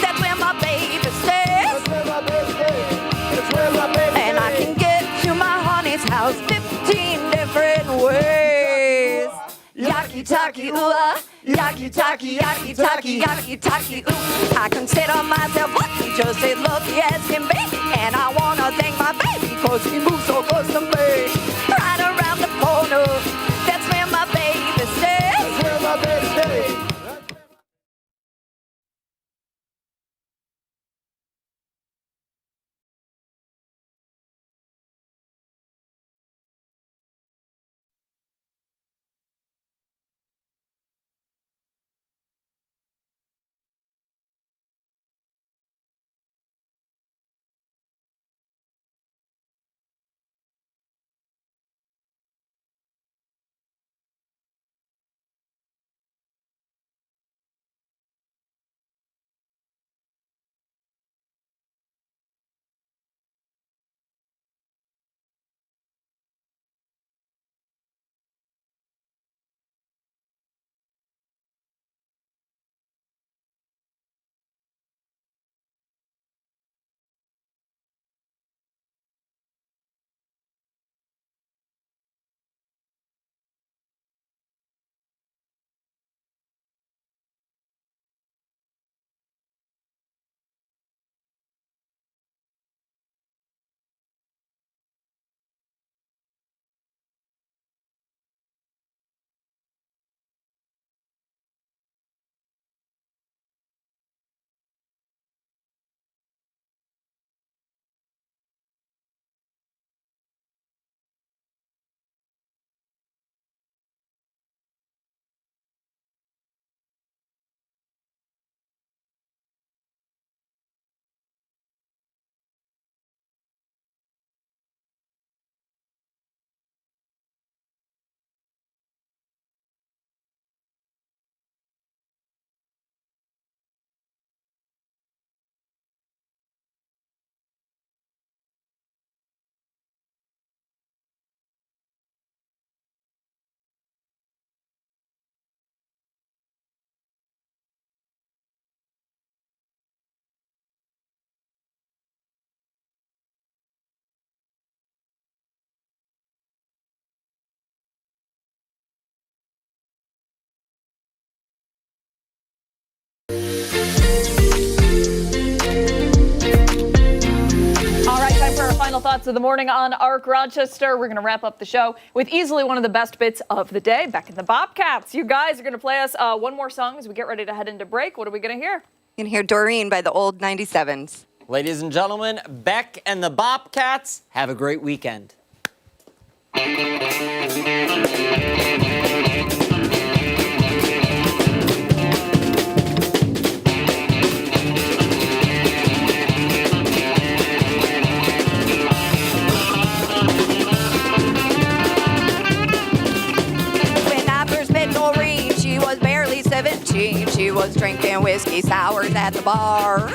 that's where my baby stays. That's where my baby stays. That's where my baby And I can get to my honey's house 15 different ways. Yaki taki ooh-ah, yaki taki, yaki taki, yaki taki ooh. I consider myself lucky, just as lucky as can be. And I wanna thank my baby, cause he moves so close to me. Right around the corner, that's where my baby stays. That's where my baby stays. Bopcats of the morning on ARC Rochester. We're going to wrap up the show with easily one of the best bits of the day, Beck and the Bopcats. You guys are going to play us one more song as we get ready to head into break. What are we going to hear? You're going to hear Doreen by the Old 97s. Ladies and gentlemen, Beck and the Bopcats. Have a great weekend. She was drinking whiskey sours at the bar.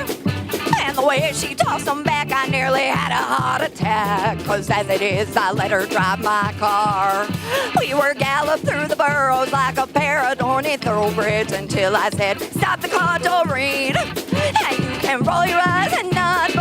And the way she tossed them back, I nearly had a heart attack. 'Cause as it is, I let her drive my car. We were galloped through the boroughs like a pair of dorny thoroughbreds until I said, stop the car, Doreen. And you can roll your eyes and nod,